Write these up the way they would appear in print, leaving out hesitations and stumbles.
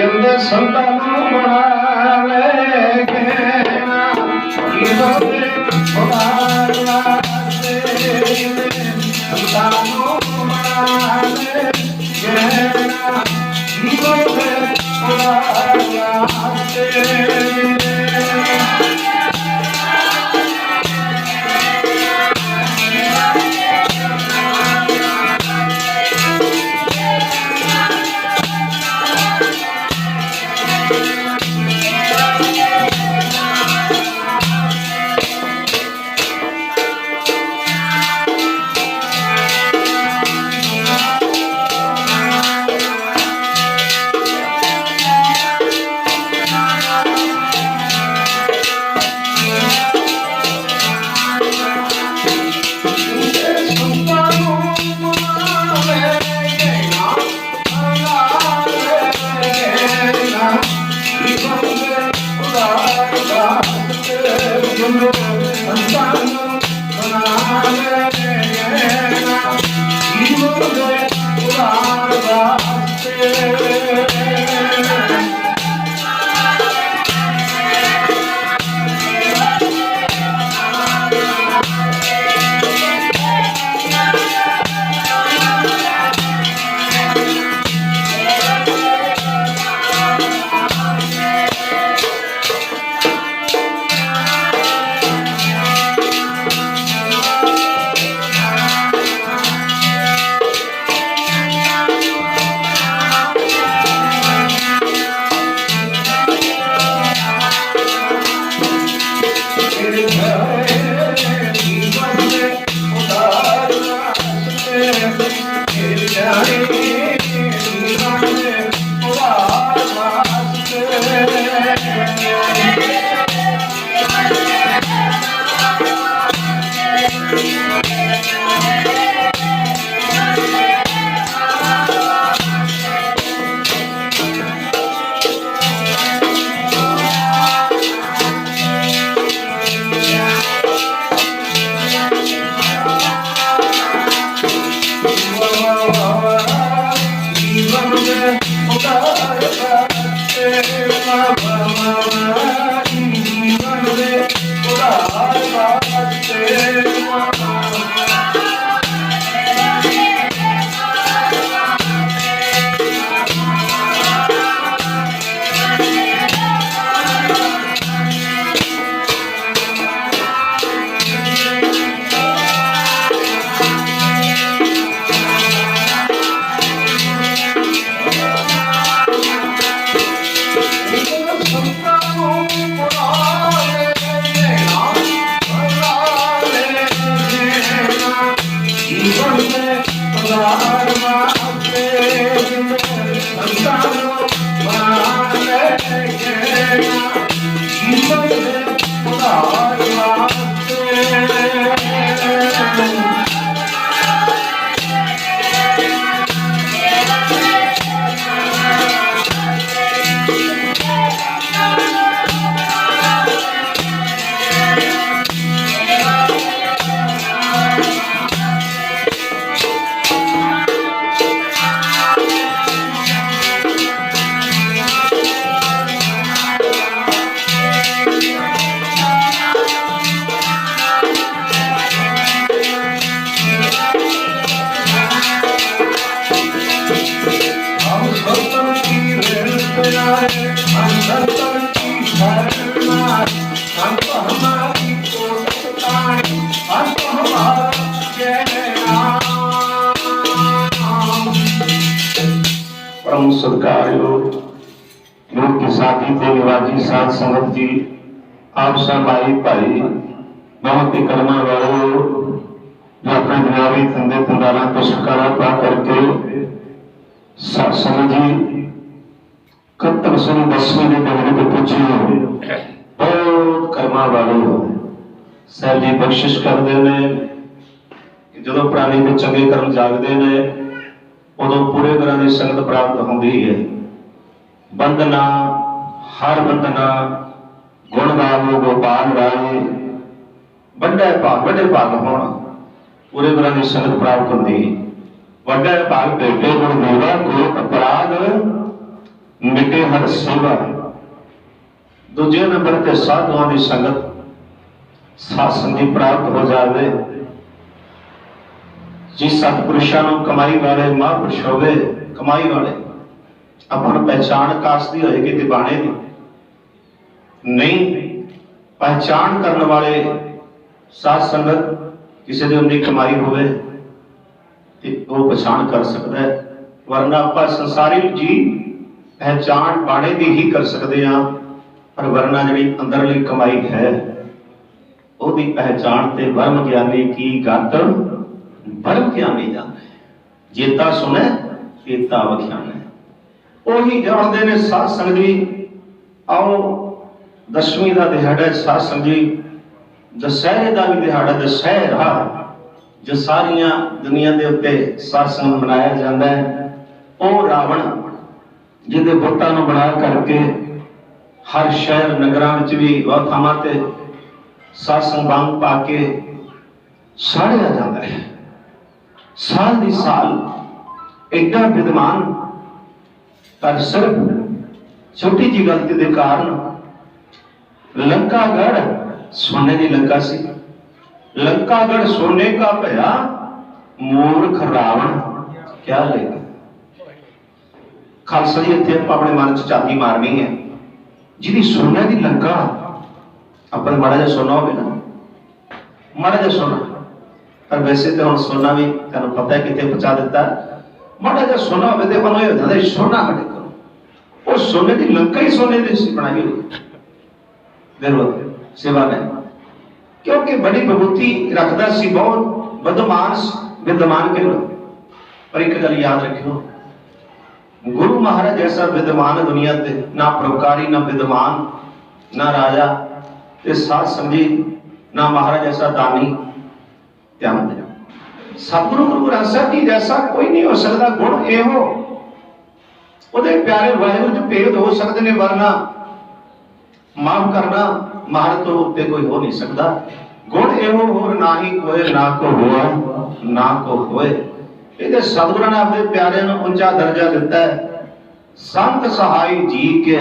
संतानों बनावे परम सत्कारयोग योग के साथी थे निवाजी साध संगत जी, आप सब भाई बहुत ही कर्मा वाले जो अपने दुनियावी धंधे धंधाना को सकारा पा करके सत्संग जी कब तक सुन 10वीं के डगरे पे पूछे बहुत कर्मा वाले हो सर जी बख्शिश कर देने जो प्राणी के चंगे कर्म जागते ने उदों पूरे तरह की संगत प्राप्त होती है। बंदना हर बंदना गुण गावो गोपाल राय बड़े भाग होना पूरे तरह की संगत प्राप्त होती है। वड्डे भाग बेटे गुण देवा को अपराध मिटे हर सेवा, दूजे नंबर ते साधुआं की संगत साध संगत प्राप्त हो जाए। जी सतपुरुषों को कमाई वाले महापुरुष होवे, कमाई वाले अपन पहचान कास दी होएगी ते बाणे दी नहीं, पहचान करने वाले साध संगत किसी की उन्नी कमाई होवे वो पहचान कर सकता है, वरना आप संसारी जी पहचान बाणे दी ही कर सकते हैं, पर वरना जी अंदरली कमाई है ओदी पहचान ते ब्रह्म ज्ञानी की गत ब्रह्म ज्ञानी जाने, जेता सुने चेता वख्याने, वही जानते ने साध संगत जी। आओ दसवीं का दिहाड़ा साध संगत जी, दशहरे का भी दिहाड़ा दशहरा जो सारिया दुनिया के उत्ते साध संगत मनाया जाता है। वो रावण जिहदे बुतां नूं बना करके हर शहर नगरां विच भी वह थावां ते साध संगत बांग पा के साड़िया जाता है। साल दी साल एडा विद्वान, पर सिर्फ छोटी जी गलती के कारण लंकागढ़ सोने की लंका सी, लंकागढ़ सोने का भया मूर्ख रावण क्या लेगा। खालसा जी इत्थे अपने मन च झाती मारनी है, जिहदी सोने की लंका अपने माड़ा जिहा सोना होवे ना, माड़ा जिहा सोना, पर वैसे तो हम सोना भी तुहानूं पता है कितने पहुंचा दिता, माड़ा जिहा सोना होवे ते उन्होंने हो जाता सोना कटे करो, वो सोने की लंका ही सोने की बनाई हुई जरूरत सेवा ने, क्योंकि बड़ी विभूति रखता सी, बहुत बदमाश विद्वान के लोग। पर एक गल याद रखियो, गुरु महाराज ऐसा विद्वान दुनिया ते ना परोपकारी, ना विद्वान, ना राजा ते साध संगत, ना महाराज ऐसा दानी। ध्यान देना, सतगुरु गुरु ग्रंथ साहिब जी जैसा कोई नहीं हो सकता। गुण एहो उहदे प्यारे वाहिगुरू च भेद हो सकते ने, वरना माफ करना महाराज तो उत्ते कोई हो नहीं सकता। गुण एहो होर ना ही कोई, ना को होआ ना को होए। ये सतगुरु ने अपने प्यारे नूं ऊंचा दर्जा दिता है। संत सहाय जी के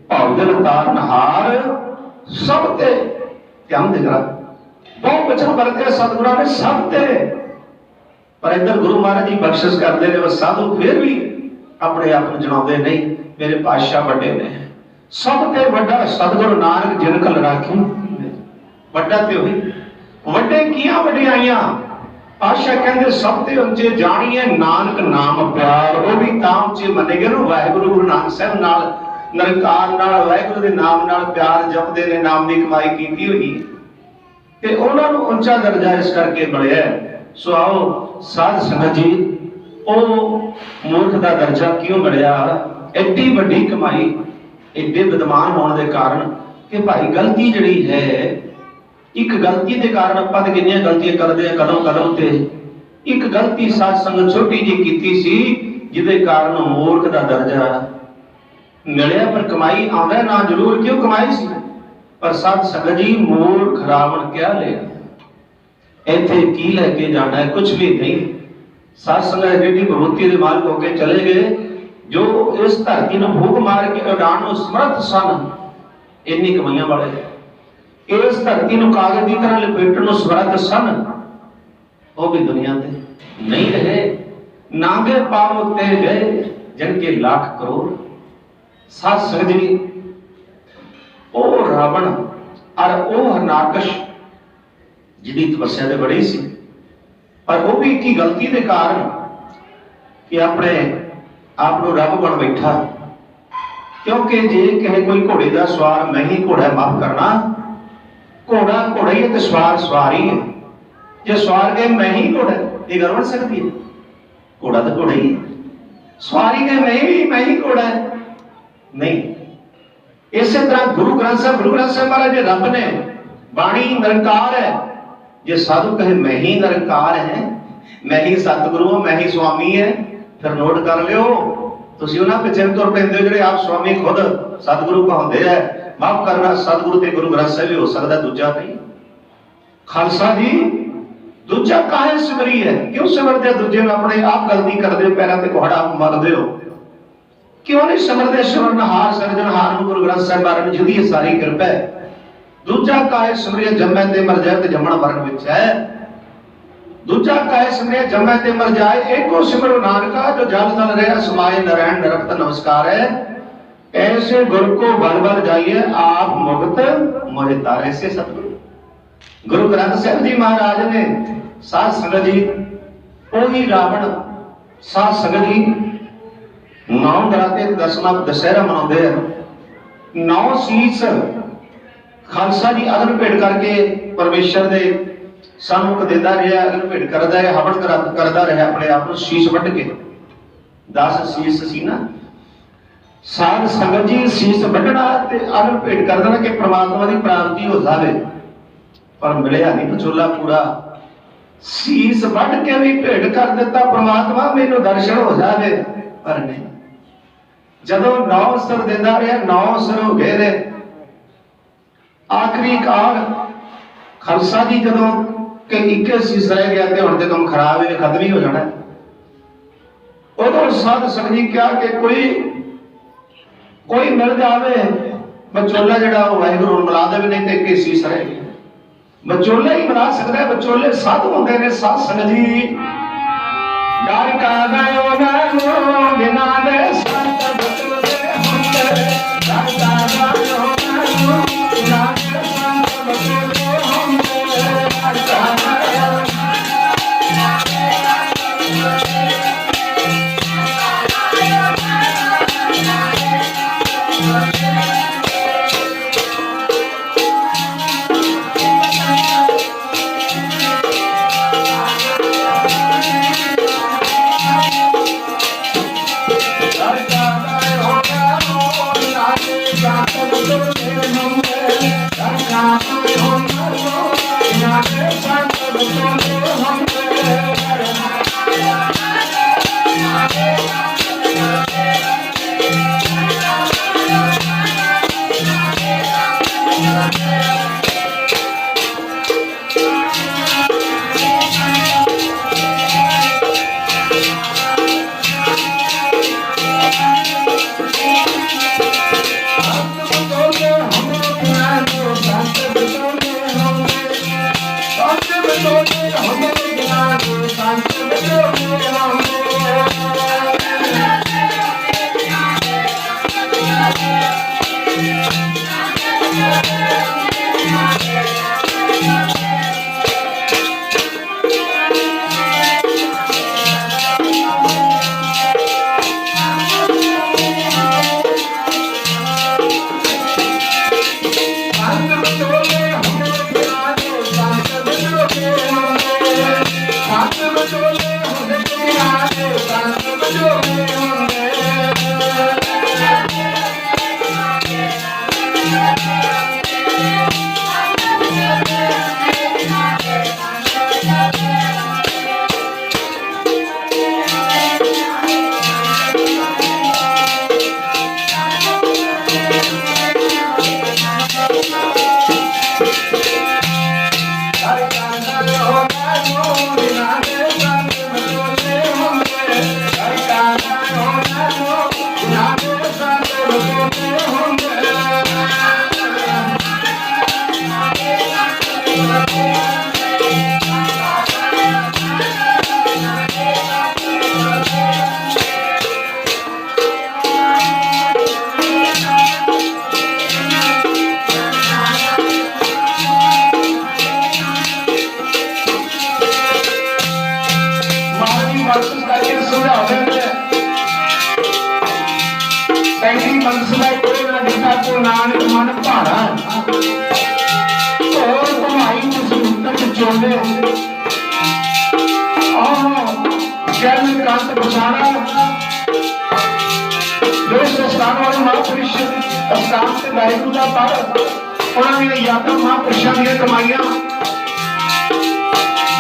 भौदिल तारनहार सब ते, ध्यान देना, बहुत वचन बरते सतगुरु ने सब ते, पर इधर गुरु महाराज जी बख्शिश करते हैं, वह साधु फिर भी अपने आप को जनाते नहीं, मेरे पातशाह बड़े ने, सब ते बड़ा सतगुरु नानक जिन कल राखी, बड़ा ते वही वड्डे कियां वड्डियाइयां। पातशाह कहते सब ते उच्चे जानिए नानक नाम प्यार, वो भी तां उच्चे मने गए ना वाहिगुरु गुरु नानक साहब नाल निरंकार नाल वाहिगुरु दे नाम नाल प्यार जपदे ने, नाम दी कमाई कीती हुई ते उन्हां नूं ऊंचा दर्जा इस करके मिलिया। सो आओ साध संगत जी, ओ मूर्ख दा दर्जा क्यों मिलिया? एडी वड्डी कमाई, एडे विद्वान होने के कारण कि भाई गलती जिहड़ी है, एक गलती के कारण आपां ते किन्नियां गलतियां करदे आ कदम कदम ते। एक गलती साध संगत छोटी जी कीती सी, जिहदे कारण मूर्ख दा दर्जा मिलिया। पर कमाई आंदा ना जरूर, क्यों कमाई सी, पर साध संगत जी मूर्ख रावण क्या लिया, इत्थे की लेके जाना है, कुछ भी नहीं। साध संगत एडी विभूति दे मालक होके चले गए, जो इस धरती नूं फूक मार के उड़ाण नूं समर्थ सन, इन्नी कमाइयां वाले इस धरती नूं कागज की तरह लपेटण नूं समर्थ सन, वो भी दुनिया ते नहीं रहे। नांगे पांव उत्ते गए जिनके लाख करोड़। साध संगत जी, ओ रावण और ओ हरनाकश जिहदी तपस्या ते बड़ी सी, पर वो भी की गलती के कारण कि अपने आप को रब बन बैठा। क्योंकि जे कहे कोई घोड़े का सवार मैं ही घोड़ा, माफ करना, घोड़ा घोड़ा ही है तो सवार सवार ही है। जो सवार गए मैं ही घोड़ा, ये गल बन सकती है? घोड़ा तो घोड़ा ही है, सवारी गए मैं ही घोड़ा है, नहीं। इसी तरह गुरु ग्रंथ साहब महाराज जी रब ने बाणी निरंकार है, जे साधु कहे मैं ही निरंकार है, मैं ही सतगुरु हूं, मैं ही स्वामी है, फिर नोट कर लियो तुसीं उन्हां पिछे तुर पैंदे हो जिहड़े आप स्वामी खुद सतगुरु कहांदे है। माफ करना, सतगुरु ते गुरु ग्रंथ साहिब भी हो सकता, दूजा नहीं। खालसा जी दूजा काहे सिमरी है, क्यों सिमरते दूजे में? अपने आप गलती करते हो, पैरों ते कुहड़ा मारदे हो, क्यों नहीं सिमरते सिमरनहार सिरजनहार नूं गुरु ग्रंथ साहिब बारे जिहदी सारी किरपा है। दूजा काहे सिमरिया जम्मै ते मर जाए ते जम्मण मरण विच है। दूजा काहे सिमरिया जम्मै ते मर जाए, एको सिमरो नानका जो जल तल रहा समाये नारायण निरंतर नमस्कार है। ऐसे गुरु को बल बल जाइए आप मुक्त मोहि तारे। से सतगुरु गुरु ग्रंथ साहिब जी महाराज ने साध संगत जी ओही रावण साध संगत जी 9 नराते 10वां दशहरा मनाते हैं। 9 शीस खालसा जी अग्न भेट करके परमेश्वर दे सानू देता रहा, अग्न भेट करता है, हवन करता रहा अपने आप को शीश वट के। 10 शीस सी ना साध संगत जी शीस वटना ते अग्न भेट कर देना कि परमात्मा की प्राप्ति हो जाए, पर मिलिया नहीं पचोला पूरा। शीस वट के भी भेट कर दिता परमात्मा मैनू दर्शन हो जाए, पर नहीं। जदों 9 सिर देता रहा 9 सिर हो गए ने, आखिरी कार खालसा जी जदों कि एक शीस रह गया तो हम तो काम खराब है, खत्म ही हो जाना। उदों साध संगत जी क्या कि कोई मिल जाए बचोला जड़ा वाहिगुरू मिला दे, नहीं तो एक शीस रह गया। बचोला ही मिला सकता है, बचोले साधु होंगे ने। साध संगत जी डर का गयो ना बिना दे संत बचोले होंगे, डर का गयो ना बिना दे संत बचोले होंगे, डर का गयो नानक मन भाड़ा और कमाई चोले जैन कांत बसाना जो संस्थान वाले महापुरुष स्थान से वाहिगुरू का पर उन्होंने यात्रा महापुरुषों दी कमाइयां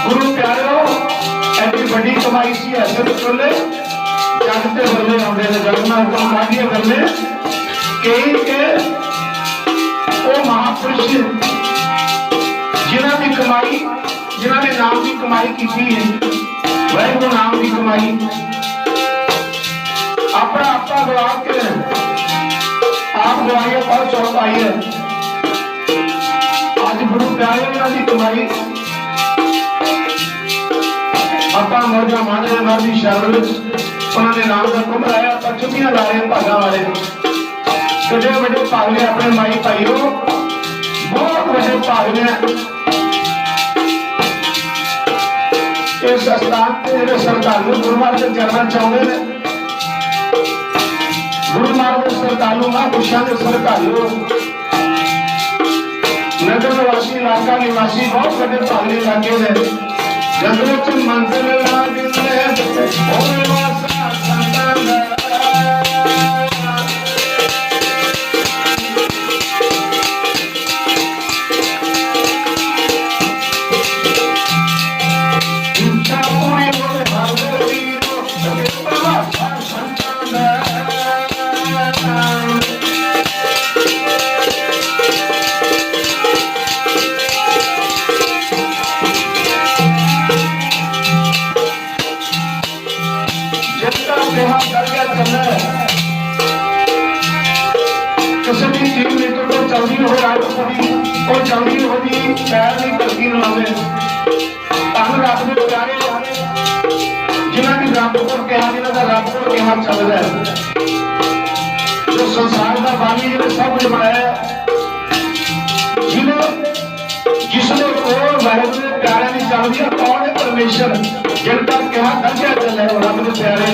गुरु प्यारो ऐसी बड़ी कमाई सी ऐसे चोले जग के बल्ले आते हैं जग में हुक्म काढ़िए बल्ले कई के वो महापुरुष जिन्हों की कमाई जिन्होंने नाम की कमाई की है वाहिगुरू नाम की कमाई अपना आपा गवा के पाई है। अज गुरु प्यारे की कमाई आप मौजा मान रहे मां की शरण उन्होंने नाम का कुंभ लाया, आप चुपियां ला रहे भागा वाले कितने बड़े भाग ने अपने माई भाईओ, बहुत बड़े भाग ने इस स्थान से जो श्रद्धालु गुरु महाराज के चरणों चाहते हैं। गुरु महाराज के श्रद्धालु महापुरुषों के श्रद्धालु नगर निवासी इलाका निवासी बहुत बड़े भागने लगे हैं। जंगल मंजिल किसी भी चीज लेकर तो चलती हो और चलती होगी पैर नहीं करती लावे तन रब के प्यारे जिन्होंने रब को कहा, जिन्हों का रब को कहा चल रहा है। जो संसार का बानी जिन्हें सब कुछ बनाया, जिसने कोई वाहिगुरू के प्यारे नहीं चल रही, कौन है परमेश्वर जिनका कहा दर्जा चल रहा है रब के प्यारे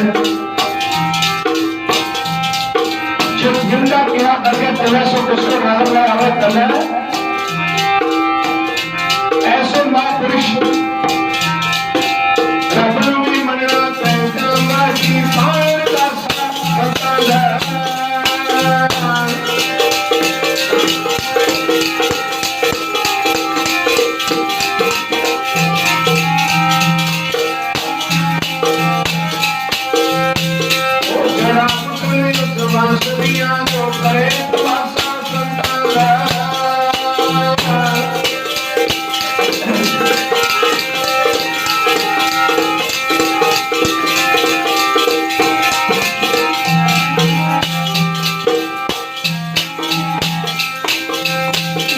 जिनका क्या करके चले सो किसको नजर में आवे चले। ऐसे महापुरुष रब नूं भी मनना पैदा की पार का सत्ता जो करे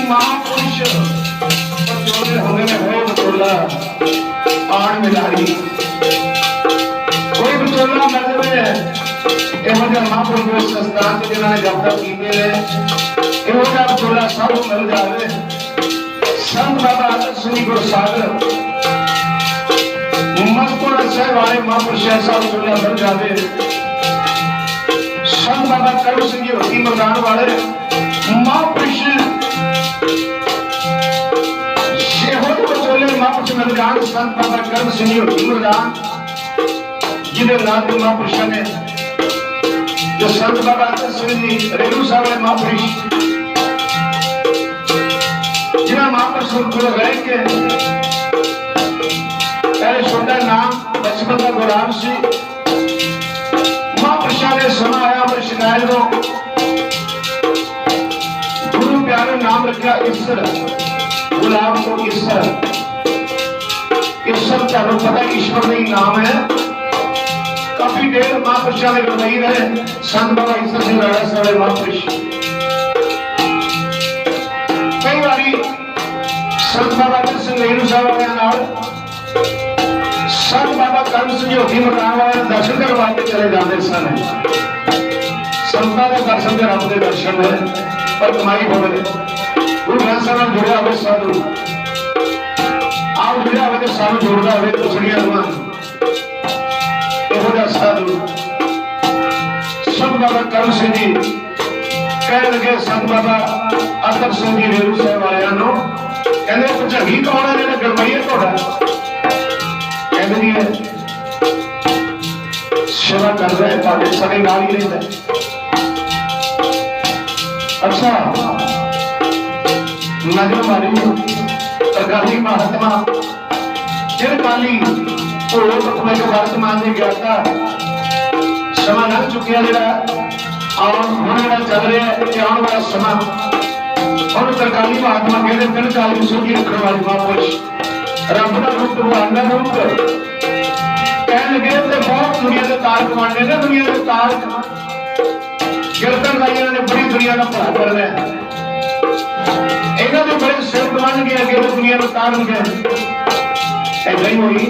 महापुरुष होने में हो बचोला आण मिलारी कोई बचोला मर्द में महापुरुष संस्थान के जिन्होंने जब तक किए बचोला सब मिल जाए। संत बाबा श्री गुरु सागर मस्तपुर साहब वाले महापुरुष ऐसा बचोला मिल जाए। संत बाबा करुण सिंह होती मरदान वाले महापुरुष बचोले महापुरुष मिल जाए। संत बाबा करुण सिंह होती मरदान जिन्हें नाथ महापुरुषों ने जो संत बाबा जी रेणु साहब महापुरुष जिन्हें महापुरुष को रह के पहले छोटा नाम बचपन का गुलाम सी महापुरुषों ने सुना आया पर शिकायत को गुरु प्यारे नाम रखा ईश्वर गुलाम को ईश्वर। ईश्वर चारों पता ईश्वर नहीं नाम है। काफी देर महापुरुषों ने गवाई रहे संत बाबा ईश्वर सिंह राणा साहब महापुरुष। कई बारी संत बाबा सिंह रेणु साहब संत बाबा करुण सिंह होती मकान वाले दर्शन करवा के चले जाते सन। संतां के दर्शन के रब के दर्शन है पर कमाई हो गए। गुरु ग्रंथ साहब जुड़िया हुए साधु आप जुड़िया हुए तो सानू जोड़ता हुए कुछड़िया हुआ साधु संत बाबा करुण सिंह जी कह लगे संत बाबा अतर सिंह जी रेणु साहब वालों कहते भुजंगी कौन है जो गरमैया थोड़ा कहते नहीं है सेवा कर रहे हैं सारे नाल ही रहता। अच्छा नजर मारी अकाली महात्मा फिर काली वर्तमान में गया था समा लग चुकिया चल रहा है आने वाला समा और सरकारी महात्मा कहते फिर काली सुखी रखने वाली महापुरुष रब का रूप भगवान का रूप कह लगे तो बहुत दुनिया के तार कमाने ने दुनिया के तार कीर्तन भाइयों ने बड़ी दुनिया का भला करना है। इन्हों के बड़े सिर बन गए अगे दुनिया में तारन गए। ऐसा ही हुई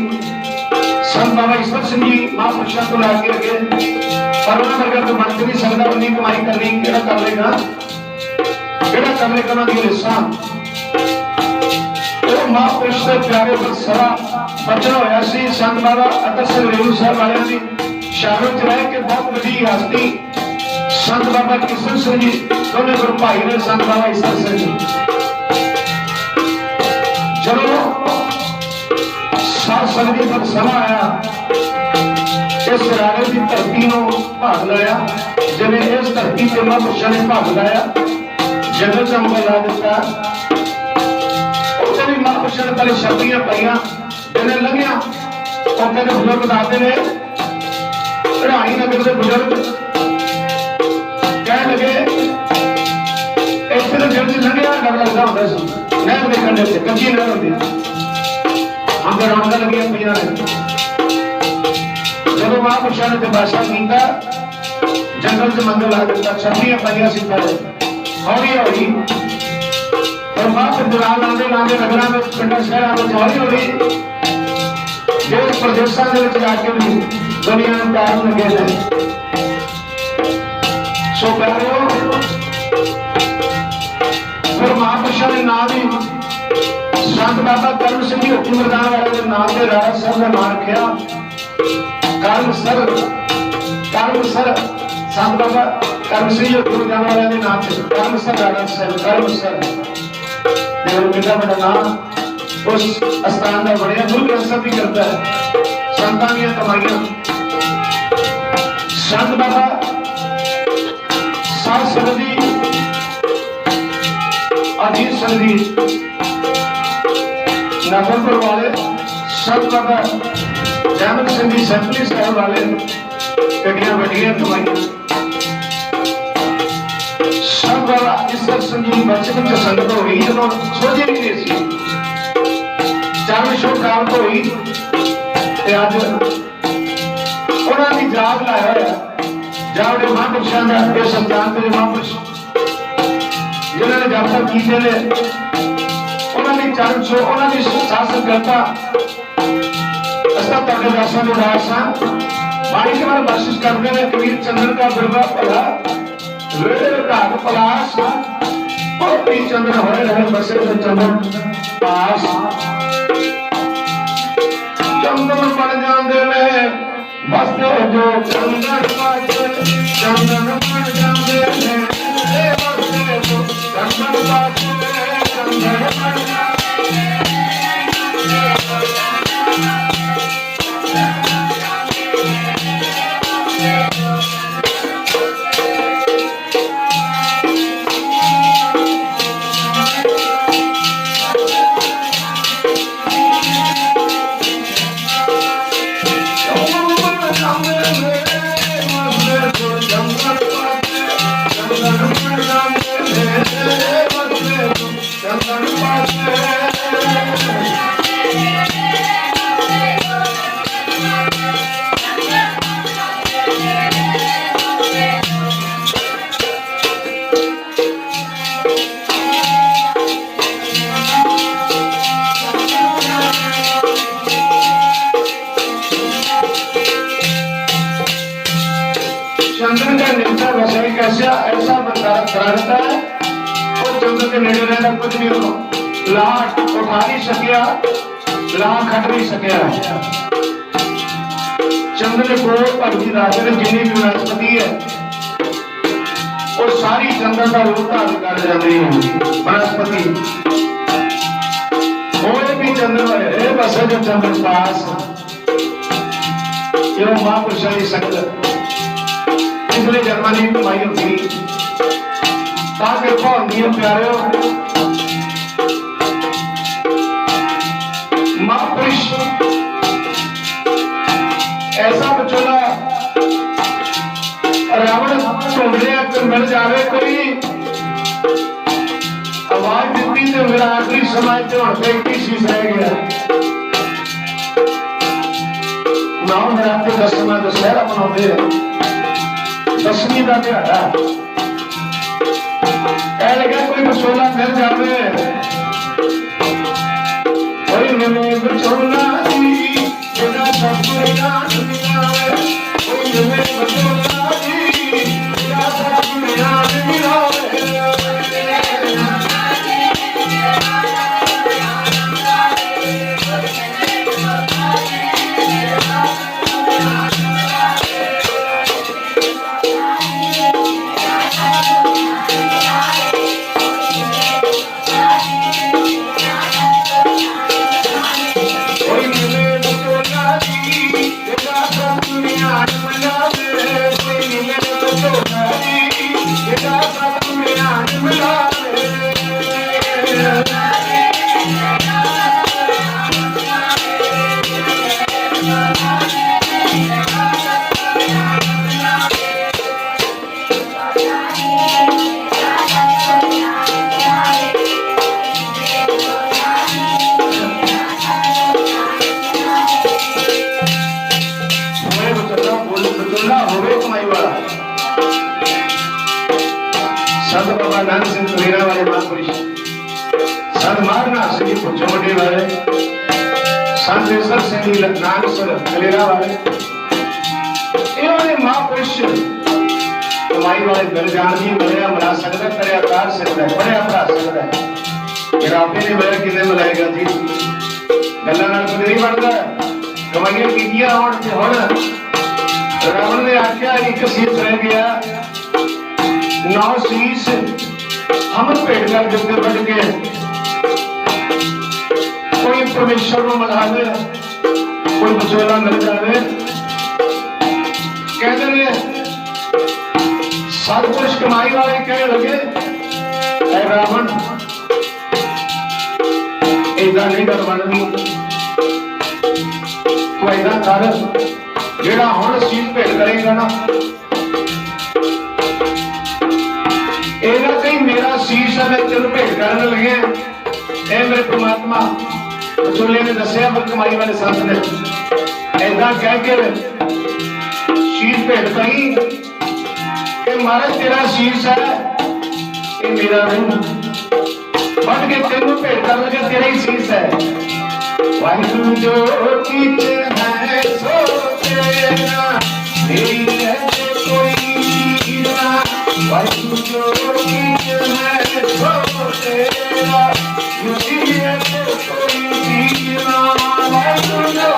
संत बाबा ईश्वर सिंह जी महापुरुषों को लाके अगे पर उन्होंने वर्गा तो बन नहीं सकता, उन्नी कमाई करनी केड़ा कर लेगा उन्होंने हिस्सा महापुरुष के प्यारे पर सारा बचन होया सी। संत बाबा अतर सिंह रेणु साहब वाले की शामिल च रह के बहुत बड़ी हस्ती संत बाबा किशन सिंह जी दोनों गुरु भाई ने संत बाबा ईश्वर सिंह जी चलो सात संगति पर समा आया इस राणे की धरती को भाग लाया जिन्हें इस धरती से महापुरुषों ने भाग लाया जंगल चंबल ला दिता भी महापुरुषों ने पहले शक्तियां पाइया जिन्हें लंघिया कहते बुजुर्ग दाते ने पढ़ाई नगर के बुजुर्ग कह लगे इतने जल्दी लंघिया डर लगता होता सी नहर के कंढे से कच्ची नहर होती हम तो रौनक लगिया पईया ने जब महापुरुषों ने तमाशा किया जंगल से मंदिर ला दिता छत्तियां पाइया सी पहले हौली हौली और महापुरुष लाते लाते नगर में पिंडा शहर में हौली हौली देश प्रदेशों के जाके भी दुनिया में तारन लगे हैं। सो प्यारो फिर महापुरुषों ने नाम ही संत बाबा कर्म सिंह जी हुक्म मरदान वाले के नाम से राजा सर ने नाम रखा कर्म सर संत बाबा कर्म सिंह जी हुक्म मरदान वाले के नाम से कर्म सर राजा सर कर्म सर देवर बेटा बड़ा नाम उस स्थान का बढ़िया गुरु ग्रंथ साहब भी करता है संतां दी कमाइयां संत बाबा सात संगति अधीन संगति नगरपुर वाले संत बाबा जैमल सिंह जी सतली साहब वाले कटियां बढ़िया कमाइयां संत बाबा ईश्वर सिंह जी बचपन से संगत हो गई जब सोचे भी नहीं सी चालीसों साल तो हुई अज उन्होंने जाग लाया जाग महापुरुषों का यह संतान के महापुरुष जिन्होंने जब तक किए ने उन्होंने चालीसों उन्होंने शासन करता तक दासा के दास हाँ माड़ी के बाद बख्शिश करते हैं कबीर चंद्र का दुर्गा भला वेड़े घाट पलास चंद्र होए रहे बसे चंद्र पास चंदन बन जाते में बसते जो चंदन पासे चंदन बन जाते हैं बसते जो चंदन पासे चंदन बन चंद्र का निकटा वैसे कैसा ऐसा बता है और चंद्र के नेड़े रहना कुछ नहीं हो लाख उठा नहीं सकिया लाख हट नहीं सकिया चंद्र ने कोई भगती राजा ने जिन्नी भी वनस्पति है वो सारी चंद्र का रूप धारण कर जाती है वनस्पति कोई भी चंद्र है बस जो चंद्र पास ये महापुरुषों की संगत इसलिए जन्मा की कमाई होती कृपा होती है प्यारे महापुरुष ऐसा बचोला रावण ढूंढने मिल जाए कोई आवाज दी तो मेरा आखिरी समय तो एक ही चीज रह गया नाम नराते दसवां दशहरा मनाते हैं दसवीं का ध्याड़ा कह लगा कोई बचोला मिल जावे, कोई मिले बचोला जी तेरा सब दुनिया दुनिया है, कोई मिले बचोला जी तेरा सब दुनिया दुनिया है। संत बाबा नानक सिंह कलेरा वाले महापुरुष, संत मारना सिंह पुंचमटे वाले, संत ईश्वर सिंह नानसर कलेरा वाले, इन्होंने महापुरुष कमाई वाले मिल जान जी मिलया मिला सकता, करया कर सकता है, पढ़िया पढ़ा सकता है। फिर आपे ने मिलया किन्ने मिलाएगा जी, गल्लां नाल कुछ नहीं बनता, कमाइयां कीतियां होण ते हुण रावण ने आख्या एक शीश रह गया, 9 शीश हम भेंट कर देते बढ़ के, कोई परमेश्वर को मनावे, कोई बचोला मिल जावे। कहते ने सतपुरुष कमाई वाले कहने लगे, ऐ रावण ऐदा नहीं कर बननी, तू ऐदा कर जेड़ा हुण शीश भेंट करेगा ना, ये ना कहीं मेरा शीश है मैं तेन भेंट करने लगे, ए मेरे परमात्मा बचोले ने दसिया पर कमाई वाले संत ने ऐदा कह के शीश भेंट करी कि महाराज तेरा शीश है ये मेरा नहीं, बढ़ के तेन भेंट कर लगे तेरा ही शीश है। वाहिगुरू जो कीच है सो तेरा, मेरी है कोई ना, वाहिगुरू जो कीच है सो तेरा, मेरी है कोई ना, वाहिगुरू जो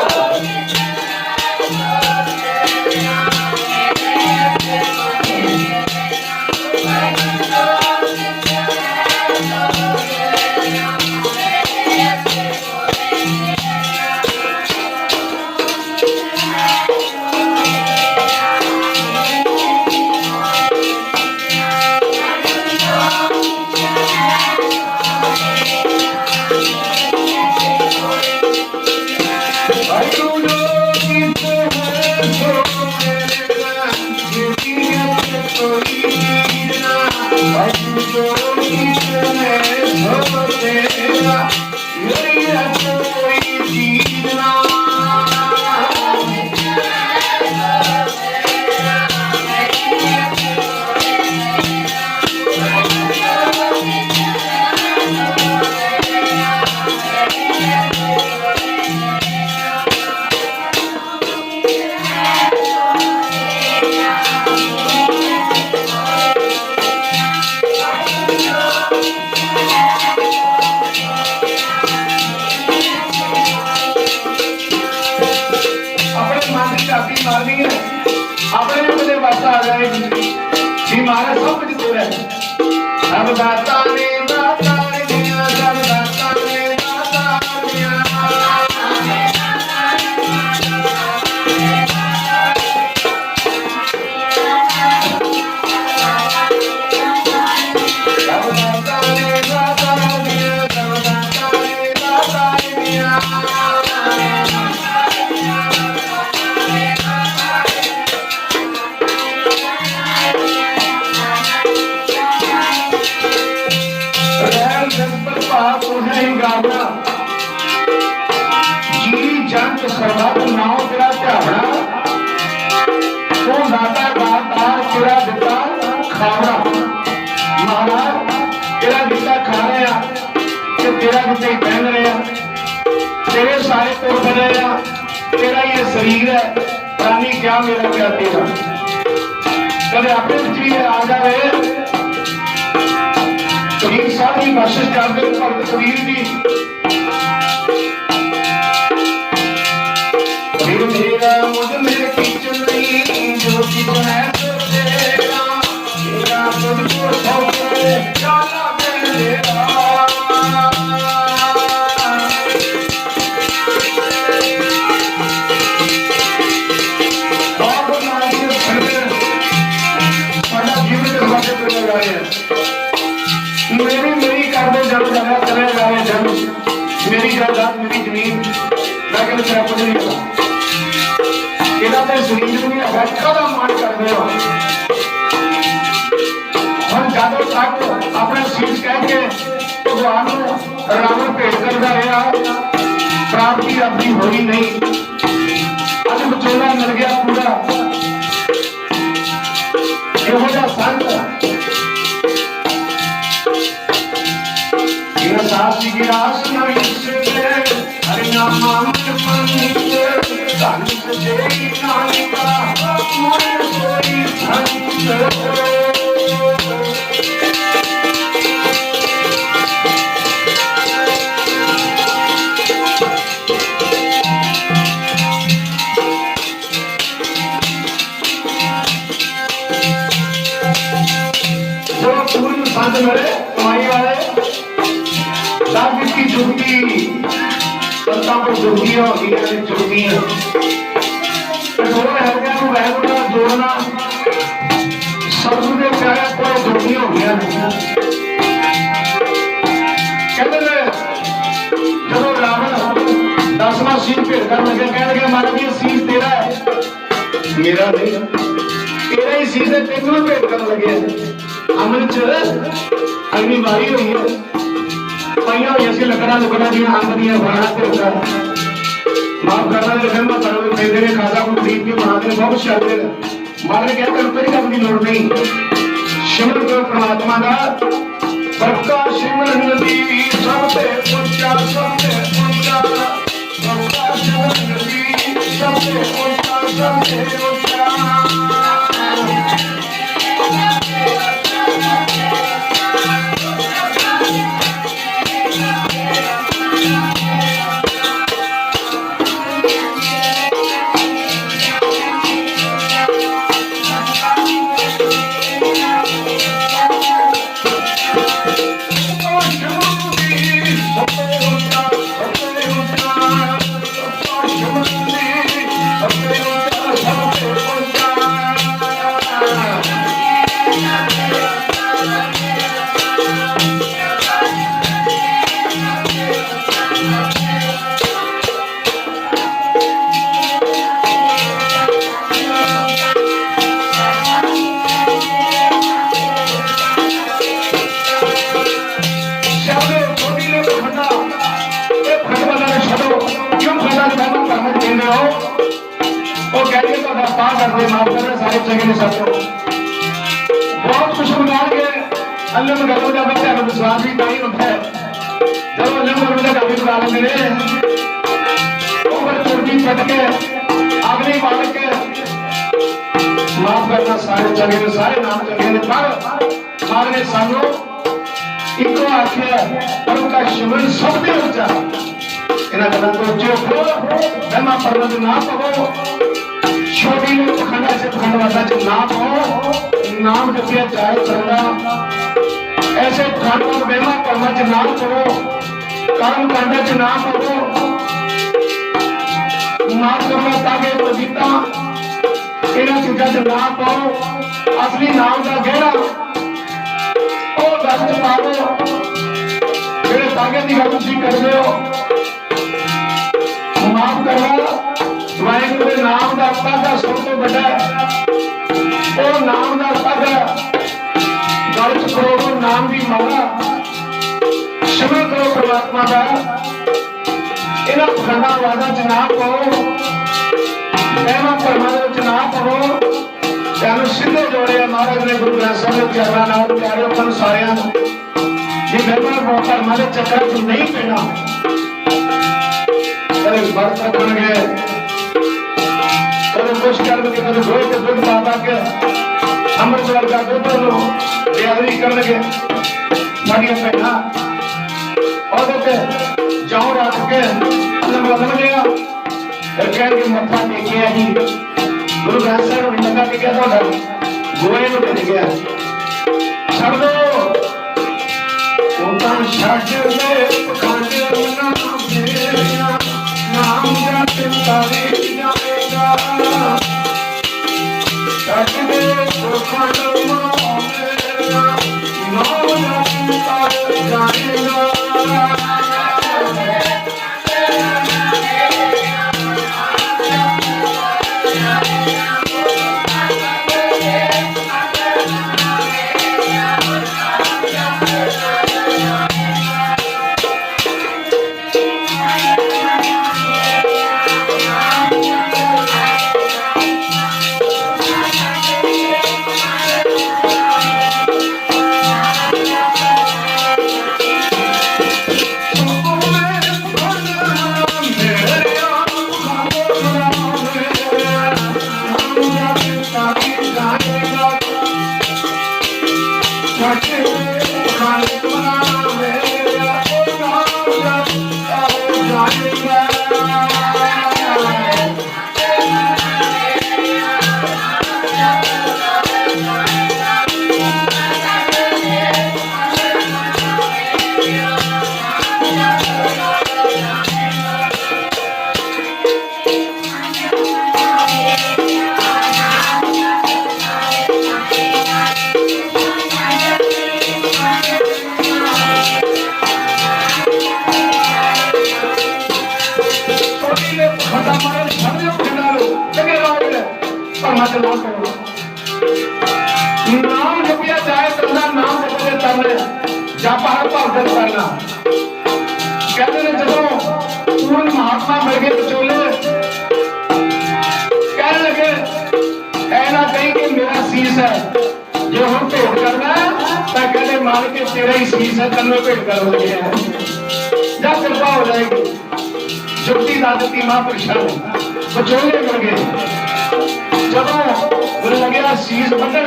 शरीर है, प्राणी क्या मेरा क्या तेरा। कभी अपने भी आ जाए कबीर साहब की बख्शिश कर दे, भगत कबीर की फिर मेरा मुझ में किच नहीं, जो किच है तो तेरा, तेरा तुझको सौंपे जाला मेरा। मेरी मेरी कर दो जब जगह चले जा रहे जब मेरी जायदाद मेरी जमीन मैं कहना तेरा कुछ नहीं पता ਇਹਦਾ ਤੇ ਜ਼ਮੀਨ ਨੂੰ ਹੱਥਾਂ ਦਾ ਮਾਣ ਕਰਦੇ ਹੋ। ਹੁਣ ਜਦੋਂ ਤੱਕ ਆਪਣੇ ਸੀਸ ਕਹਿ ਕੇ ਭਗਵਾਨ ਨੂੰ ਰਾਵਣ ਭੇਟ ਕਰਦਾ ਰਿਹਾ, ਪ੍ਰਾਪਤੀ ਆਪਣੀ ਹੋਈ ਨਹੀਂ। ਅੱਜ ਵਿਚੋਲਾ ਮਿਲ ਗਿਆ ਪੂਰਾ ਇਹੋ ਜਿਹਾ ਸੰਤ साथ गिरास हरि नाम धन से नानिका मोरी जो पूर्ण संत मिले कमाई वाले की जुगती संतां को जुगतियां होंदियां ने, जुगतियां कठोर हरकत को वैगुरू नाल जोड़ना सतगुरु दे प्यारे कोल जुगतियां होंदियां ने। कहते ने जदों रावण 10वां सीन भेट कर लगे, कह लगे महाराज ये सीन तेरा है, मेरा नहीं, तेरा ही सीन है, तेनों भेट कर लगे। अमृत च अग्नि मारी हुई है, पाइया हुई ऐसी लकड़ा लुकड़ा जी आम दिया फलाना से होता है। माफ करना लिखन में करो कहते हैं खासा को खरीद के बनाते बहुत चलते हैं। मारे क्या करते ही अपनी लोड़ नहीं। शिमर को परमात्मा का सबका शिमर नदी सबसे ऊंचा, सबसे ऊंचा सबका शिमर नदी सबसे ऊंचा, सबसे ऊंचा। बहुत कुछ बना के अल्लाह में गलो जब बच्चा विश्वास भी नहीं होता है, जब अल्लाह में गलो जब बना लेते हैं ऊपर चोटी फट के आगली मार के माफ करना सारे चले ने, सारे नाम चले ने, पर मार ने सानू इको आख्या पर उनका शिवन सबसे ऊंचा इन्हें गलत तो जो हो मैं पर्वत ना पवो छोटी खंडा से खंडवासा च ना पाओ, नाम जपिया चाहे करना ऐसे खंड और बेमा कर्मा च ना करो, कर्म कांडा च ना करो, माफ करना ताके पविता इन्हां चीज़ां च ना पाओ। असली नाम का गहरा ओ दस पाओ जेड़े ताके दी गल तुसीं करदे हो। माफ करना वाहिगुरू के नाम का पद सब तो बड़ा वो नाम का पद गल च करो, नाम की माला सिमर करो परमात्मा का। इन्हां खंडा वादा च ना पाओ, वहमां भरमां दे विच ना पवो। जान सीधे जोड़े महाराज ने गुरु ग्रंथ साहिब के चरणा नाल प्यारे अपन सारियां जे वहमां भरमां दे चक्कर च नहीं पैना, बरत रखणगे कदे कुछ करनगे कदे गोए ते दुध पा पा के अमृत वर्गा दुध नु तैयारी करनगे साडियां भैणां और ते जौ रख के लंबा लिया फिर कहेंगे मत्था टेकिया ही गुरु ग्रंथ साहिब ने मत्था टेकिया तुहाडा गोए नु टिक गया छड़ दो उतां छड़ दे पखंड मना मेरा नाम जप तारे जाएगा छड़ दे पखंड मना मेरा नाम जप तारे जाएगा नाम जपिया जाए तो नाम जपते तरना जप हर भगत करना कहते ने जदों पूर्ण महात्मा मिल गए विचोले कहने लगे ऐना कहीं कि मेरा शीश है जो हम भेंट करना तो कहते मान के तेरा ही शीश है तन में भेंट कर लगे हैं जब कृपा हो जाएगी जुक्ति दादती महापुरुषों विचोले मिल गए जदों गुरु लगे शीश बंधन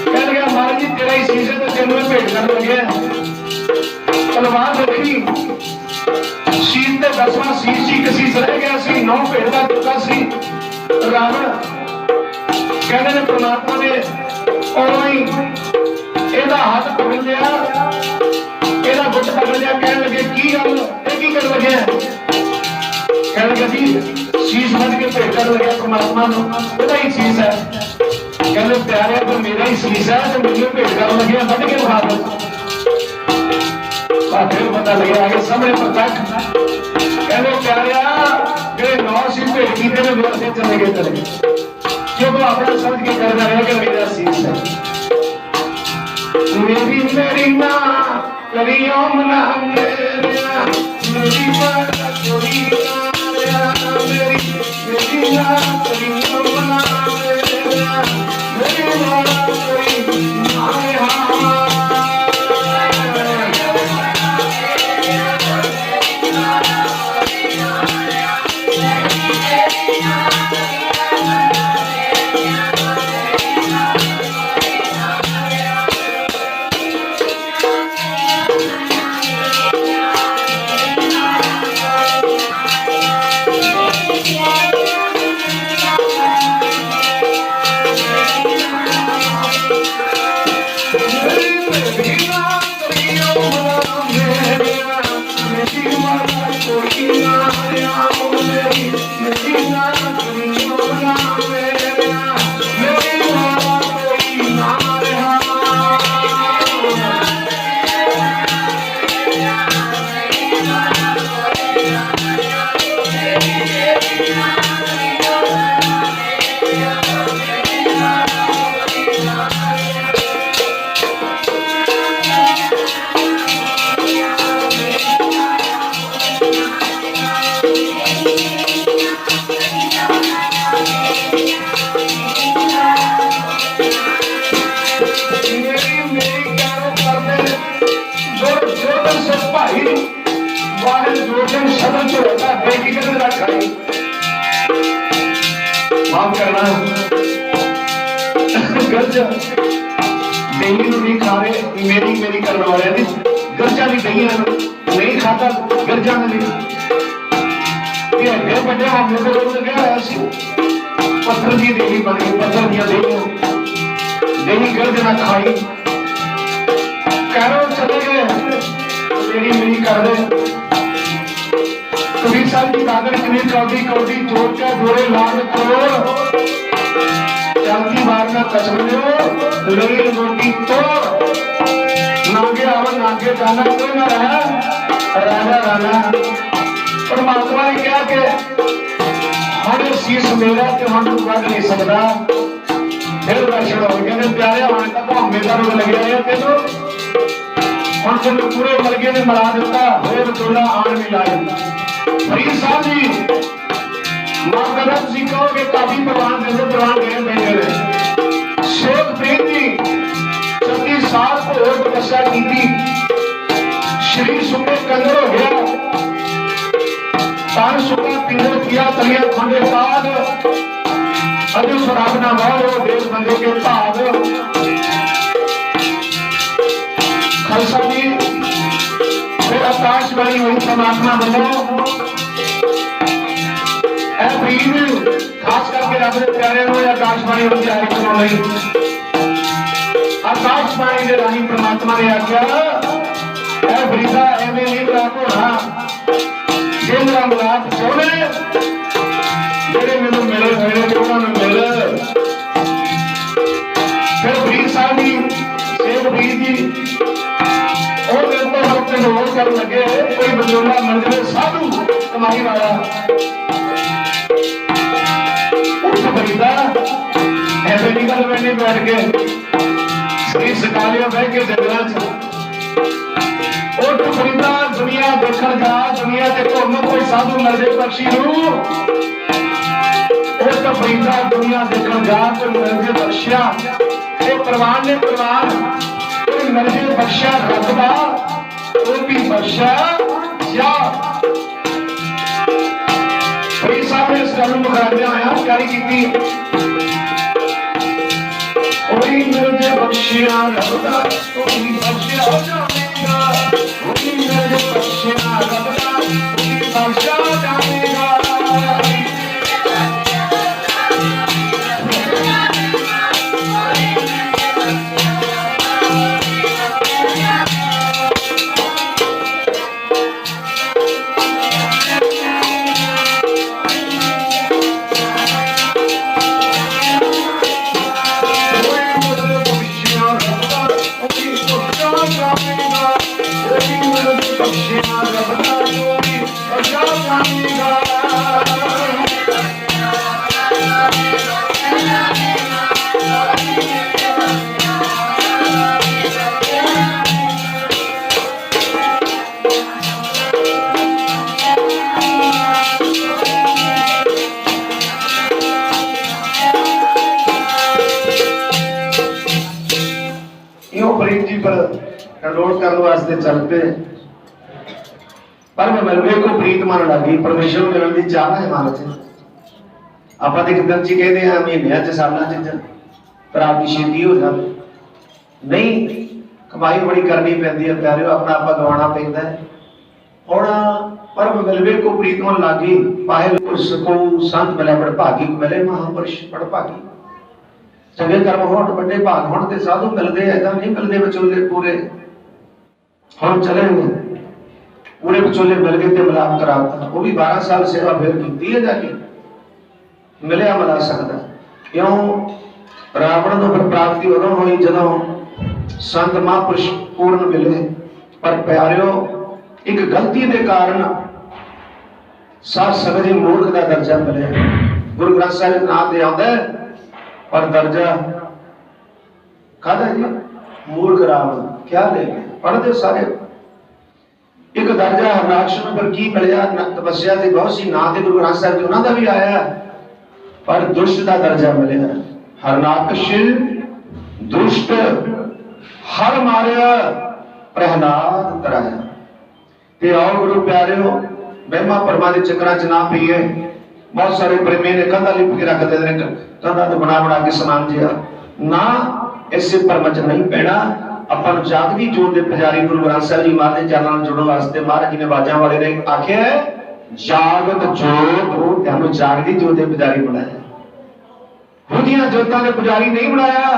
कह लगे महाराज जी तेरा ही शीश है तो तेन में भेंट कर लगे तलवार देखी शीश के 10वां शीश ही एक शीश रह गया सी 9 भेंट का चुका सी रावण कहते ने परमात्मा ने और ही एदा हाथ पकड़ लिया एदा गुट पकड़ लिया कह लगे की गल ये की कर लगे कह लगे जी शीश बन के भेंट कर लगे परमात्मा नु एदा ही शीश है कहते प्यारे तो मेरा ही शीश है तो मुझे भेंट कर लगे बन के उठा दो फिर पता लगे आगे सामने प्रत्यक्ष कहते प्यारे जो 9 शीश भेंट की चले गए चले जो वो अपना समझ के करना है कि मेरा शीश है मेरी ना करियो मना मेरी बात कोई ना मेरी ना करियो मना मेरी बात कोई ना माफ करना गर्जा दही नहीं खा रहे मेरी मेरी करने वाले ने गर्जा भी दही नहीं खाता गर्जा ने ये अगे बड़े हमले को रोक गया ऐसी पत्थर की देवी बन गई पत्थर दिया दही गर्ज ना खाई कैरों चले गए मेरी मेरी कर दे कबीर साहब की कागज कबीर कौड़ी कौड़ी जोड़ के गोरे लाल करो चलती बार का कसम लो लड़ी लंगोटी तोड़ नागे आवन नागे जाना कोई ना रहा राजा राना परमात्मा ने कहा कि हमें शीश मेरा कि हम बढ़ नहीं सकता फिर दर्शन हो गए प्यारे आने तक हमेशा रोग लग रहा है तेनो हम तुम पूरे मलगे ने मरा देता होए बतौला आन मिला फरीद साहब जी मां कदम जी कहोगे काफी प्रवान गए बैठे शेख प्रीत जी 36 साल को और तपस्या की थी शरीर सुबह कंदर हो गया तान सुबह पिंजर किया तलिया खंडे बाद अजो सराबना वालो देश बंदे के भाग खालसा जी फिर आकाशवाणी हुई परमात्मा बनो ऐ प्रीत खास करके रब दे प्यारे नु आकाशवाणी हो जाए क्यों नहीं आकाशवाणी दे राही परमात्मा ने आख्या ऐ प्रीता एवें नहीं प्राप्त होना जे मेरा मिलाप चाहने जेड़े मैनू मिले हुए ने उन्होंने मिल फिर प्रीत साहब जी शेख प्रीत जी और मेरे को अपने होर कर लगे कोई बजोला मिल जाए साधु कमाई वाला उठ फरीदा ऐसे निकल बैठे बैठ के शरीर सका लिया बह के जंगलों च उठ फरीदा दुनिया देखण जा दुनिया ते घूम कोई साधु मिल जाए बख्शी नूं उठ फरीदा दुनिया देखण जा कोई मिल जाए बख्शिया ये परवान ने परवान मर्जी बख्शा रखदा वो भी बख्शा या फरीद साहब ने इस गल में मुखराजे आया कारी की ओई मर्जी बख्शिया रखदा वो भी बख्शा जाएगा वो भी मर्जी बख्शिया रखदा वो भी बख्शा जाएगा चल पे पर मैं मलबे को प्रीत मान लगी परमेश्वर मिलन की चाह है मन च आप एकदम जी कहते हैं महीनों च सालों च प्राप्ति छेती हो जाए नहीं कमाई बड़ी करनी पैंदी है प्यारे अपना आप गवाना पैंदा है और पर मलबे को प्रीत मान लगी पाए उसको संत मिले बड़ भागी मिले महापुरुष बड़ भागी चंगे कर्म होण बड़े भाग होण ते साधु मिलते ऐसा नहीं मिलते विचोले पूरे हम चले पूरे विचोले मिल गए थे मिलाप कराता वो भी 12 साल सेवा फिर की है जाके मिलिया मिला सकता क्यों रावण को फिर प्राप्ति उदों हुई जदों संत महापुरुष पूर्ण मिले पर प्यारियो एक गलती के कारण साध संगत जी मूर्ख का दर्जा मिले गुरु ग्रंथ साहिब नाम दे आंदा पर दर्जा कहता जी मूर्ख रावण क्या ले गए पढ़ते सारे एक दर्जा हरनाक्ष पर की मिलिया तपस्या से बहुत सी ना गुरु ग्रंथ साहिब जी उन्होंने भी आया पर दुष्ट का दर्जा मिले हरनाक्ष दुष्ट हर मारिया प्रहलाद कराया ते आओ गुरु प्यारे हो महिमा परमा के चक्कर च ना पीए बहुत सारे प्रेमी ने कंधा लिप के रख देते हैं, कंधा तो बना बना के समान जिया ना, इसे परमच नहीं पैना। अपन जागदी जोत के पुजारी गुरु ग्रंथ साहिब जी महाराज के चरणों में जुड़ने वास्ते महाराज जी ने बाजा वाले ने आखे है जागत जोत, हमें जागदी जोत के पुजारी बनाया, खुदियां जोतां के पुजारी नहीं बनाया,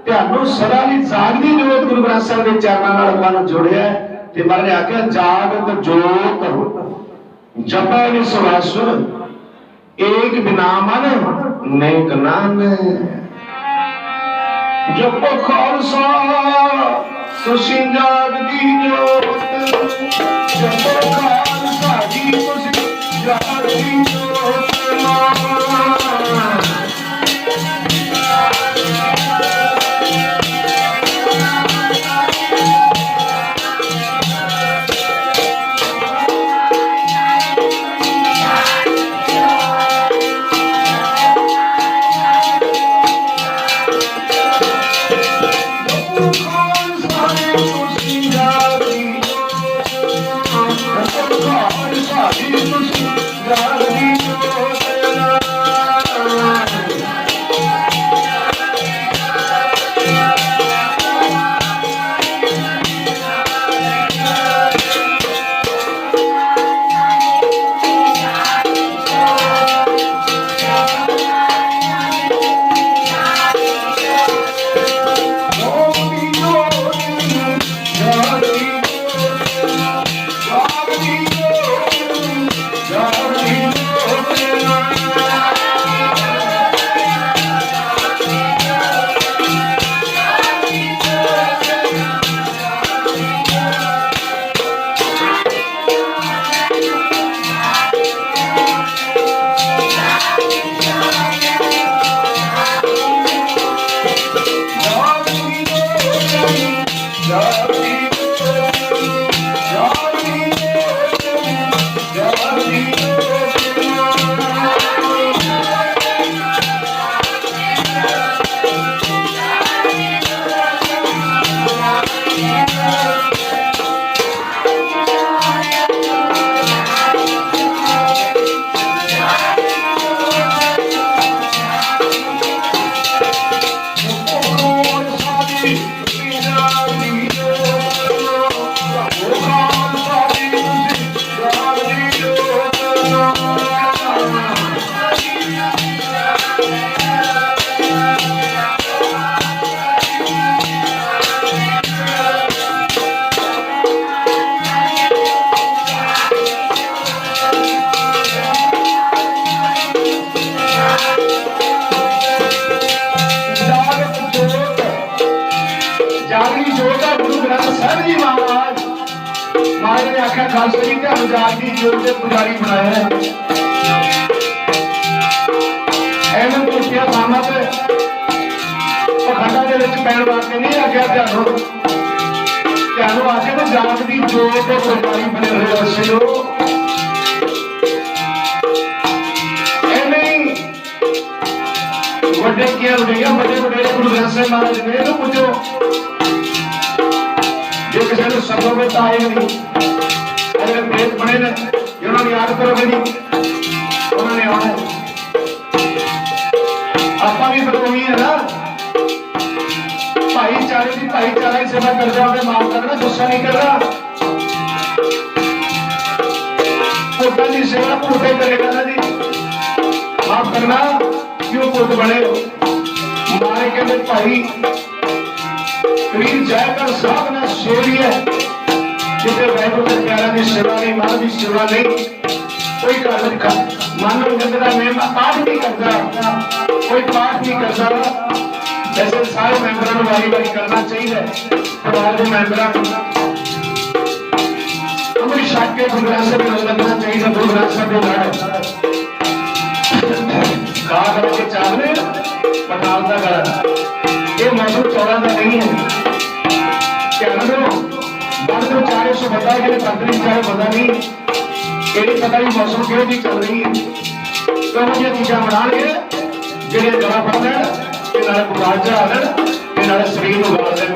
ਤੁਹਾਨੂੰ सदा ਲਈ जागदी जोत गुरु ग्रंथ साहिब के चरणों नाल ਆਪਾਂ ਨੂੰ जोड़िया ते महाराज ने आख्या जागत जोत जपै निसवास एक बिना मन नेक नानक, जपो खालसा तुसीं जागदी जोत, जपो खालसा जी तुसीं जागदी जोत। खालसा जी ने जागदी जोत के पुजारी बनाया है, एवं कुटिया थाना से पखंडा के पैण वास्ते नहीं आख्या, ध्यान आके तो जागदी जोत के पुजारी बने रहे दस्यो। ਵੱਡੇ ਕੀ ਹੁੰਦੀਆਂ ਵੱਡੇ ਵੱਡੇ ਗੁਰੂ ਗ੍ਰੰਥ ਸਾਹਿਬ ਮਹਾਰਾਜ ਨੇ ਇਹਨੂੰ ਪੁੱਛੋ, ਜੇ ਕਿਸੇ ਨੂੰ ਸਰਵ ਵਿੱਚ ਆਏ ਨਹੀਂ अगर प्रेत बने ने जिन्होंने याद करोगे नहीं उन्होंने आना, आपा भी बदोही है ना, भाईचारे की भाईचारा की सेवा कर जाओगे, माफ करना, गुस्सा नहीं करना, पुत्र की सेवा पुत्र करेगा ना जी, माफ करना, क्यों पुत्र बने हो मारे के भाई करीब जाकर साहब ने शेरी है जिसे वाहगुरू के प्यारा की सेवा नहीं, मां की सेवा नहीं, कोई घर मन गंदा मैं पाठ नहीं करता, कोई पाठ नहीं करता, जैसे सारे मैंबरों को बारी बारी करना चाहिए, परिवार के मैंबरों हमें शक के गुरु ग्रंथ साहिब लगना चाहिए, गुरु ग्रंथ साहिब के लड़ गा करके चावले पटाल का गला, ये मौसम 14 का नहीं है, क्या तो चारे सौ बता के पंद्रह चाहे पता नहीं ये पता ही मौसम क्यों भी चल रही है, तो मुझे चीजा बना के जेडे गला फड़ लैन ते नाले गुरबाज चढ़ा लैन ते नाले शरीर नूं गाल लैन,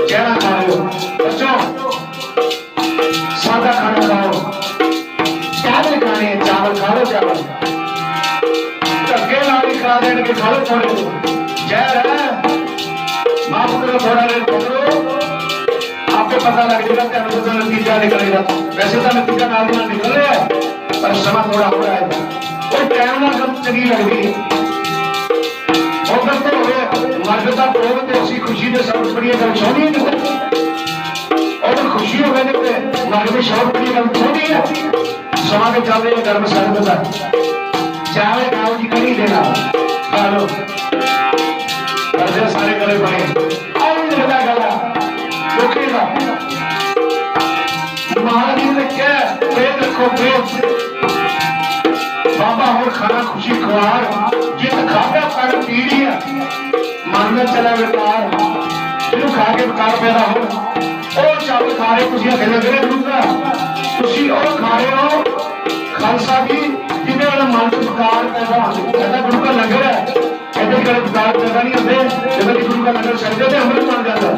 चेहरा खा लो बच्चों, सादा खाना खाओ, चावल खाने चावल खा लो, चावल पता लग जाएगा तो उसका नतीजा निकलेगा। वैसे तो नतीजा नाल दी नाल निकल रहा है पर समा थोड़ा हो रहा है। कोई टाइम ना गल चंगी लगदी उधर तो होवे मर्द दा प्रोग ते असी खुशी दे सब बड़ी गल चाहनी है और खुशी होवे ने ते मर्द दे शौक बड़ी गल चाहनी है। समा के चलदे गर्म सर्द दा चाहे गाँव जी कड़ी देना खा लो सारे गले बने गला दुखेगा। महाराज जी ने क्या प्रेत रखो प्रेत बाबा और खाना खुशी खुआर जित खादा कर पीड़ी है मन में चला बेकार जिन्हों खा के बेकार पैदा हो और चल खा रहे तुम अगे लग रहे गुरुगा तुम और खा रहे हो खालसा जी जिन्हें वाला मन से बेकार पैदा कहता गुरु का लंगर है कहते कल बेकार पैदा नहीं होते जब गुरु का लंगर छड़ जाते अमृत बन जाता है।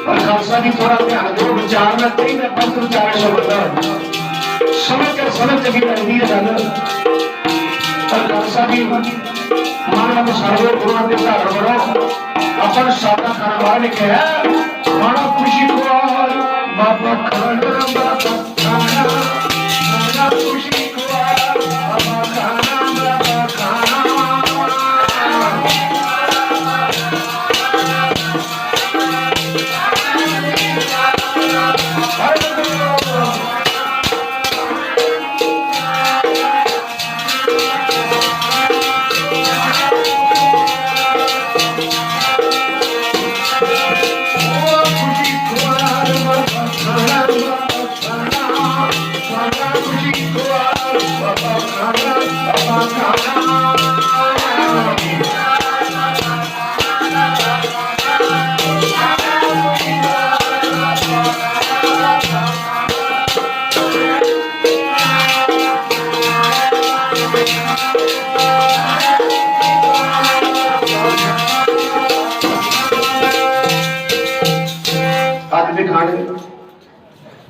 पर खालसा जी थोड़ा ध्यान दो विचारना चाहिए पंथ विचार शब्द समझ कर समझ चकी लगती है गल पर खालसा जी मानव सर्वे गुरु के घर बनो अपन सादा खाना बाहर लिखे है खाना खुशी खुआर बाबा खाना बाबा खाना खाना खुशी खुआर बाबा खाना बाबा खाना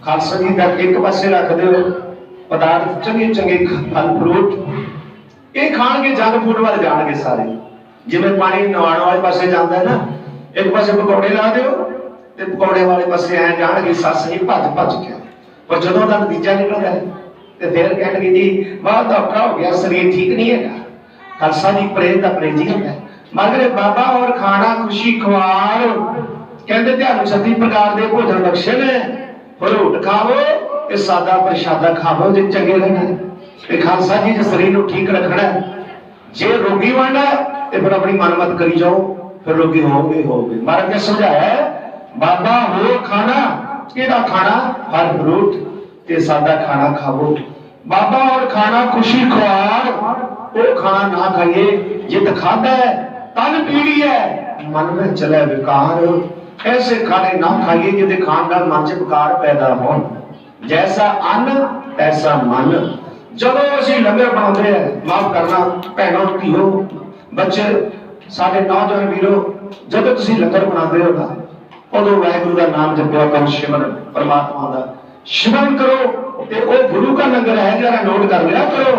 खालसा जी का एक पासे रख दो पदार्थ चंगे चंगे फल फ्रूट ये खाएंगे जंक फूड वाले जाएंगे सारे जिवें पानी नवाण वाले पासे जाता है ना एक पासे पकौड़े ला दो ते पकौड़े वाले पासे ऐ जाएंगे सस जी भज भज के पर जदों दा नतीजा निकलदा है ते फिर कहणगे जी बहुत औखा हो गया शरीर ठीक नहीं है। खालसा जी प्रेम दा परहेजी होंदा है मगर बाबा और खाना खुशी खुआर कहते ध्यान 36 प्रकार के भोजन बख्शे ने फ्रूट खावो ते सादा प्रशादा खावो जे चंगे रहना खालसा जी जे शरीर को ठीक रखना जे रोगी बनना ते फिर अपनी मनमत करी जाओ फिर रोगी होगे महाराज ने समझाया बाबा हो खाना केड़ा खाना फल फ्रूट ते सादा खाना खावो बाबा और खाना खुशी खुआर वो खाना ना खाइए जित खादा है तन पीड़ी है मन में चले विकार ऐसे खाने ना खाइए जिहदे खाण नाल मन च विकार पैदा हो जैसा अन्न तैसा मन। जदों असीं लंगर बनाते हैं माफ करना भैनों धीओ बच्चे साडे नौजवान वीरो जदों तुसीं लंगर बनाते हो ना उदों वाहिगुरू का नाम जपिया करो सिमरन परमात्मा का सिमरन करो ते ओ गुरु का लंगर है जरा नोट कर लिया करो।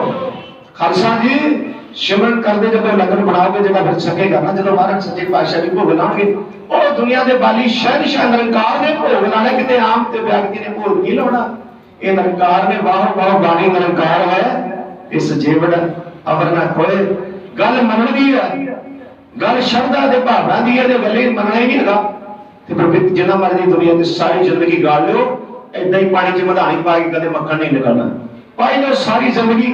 खालसा जी सिमरन करते जब लंगर बनाओगे जब फिर सकेगा ना जो महाराज सच्चे पातशाह भी भोग लाएंगे और दुनिया के बाली शहनशाह निरंकार ने भोग लाने किते आम ते व्यक्ति ने भोग नहीं लाना ये निरंकार ने बाहो बाहो बाणी निरंकार है इस जेवड़ अवर ना खोए गल मनन दी है गल शब्दां दे भावना दी है ते गल मनना ही नहीं हैगा ते फिर जिन्ना मर्जी दुनिया की सारी जिंदगी गाल लो इदां ही पानी च मधानी पा के कदे मक्खन नहीं निकलना पाई लो सारी जिंदगी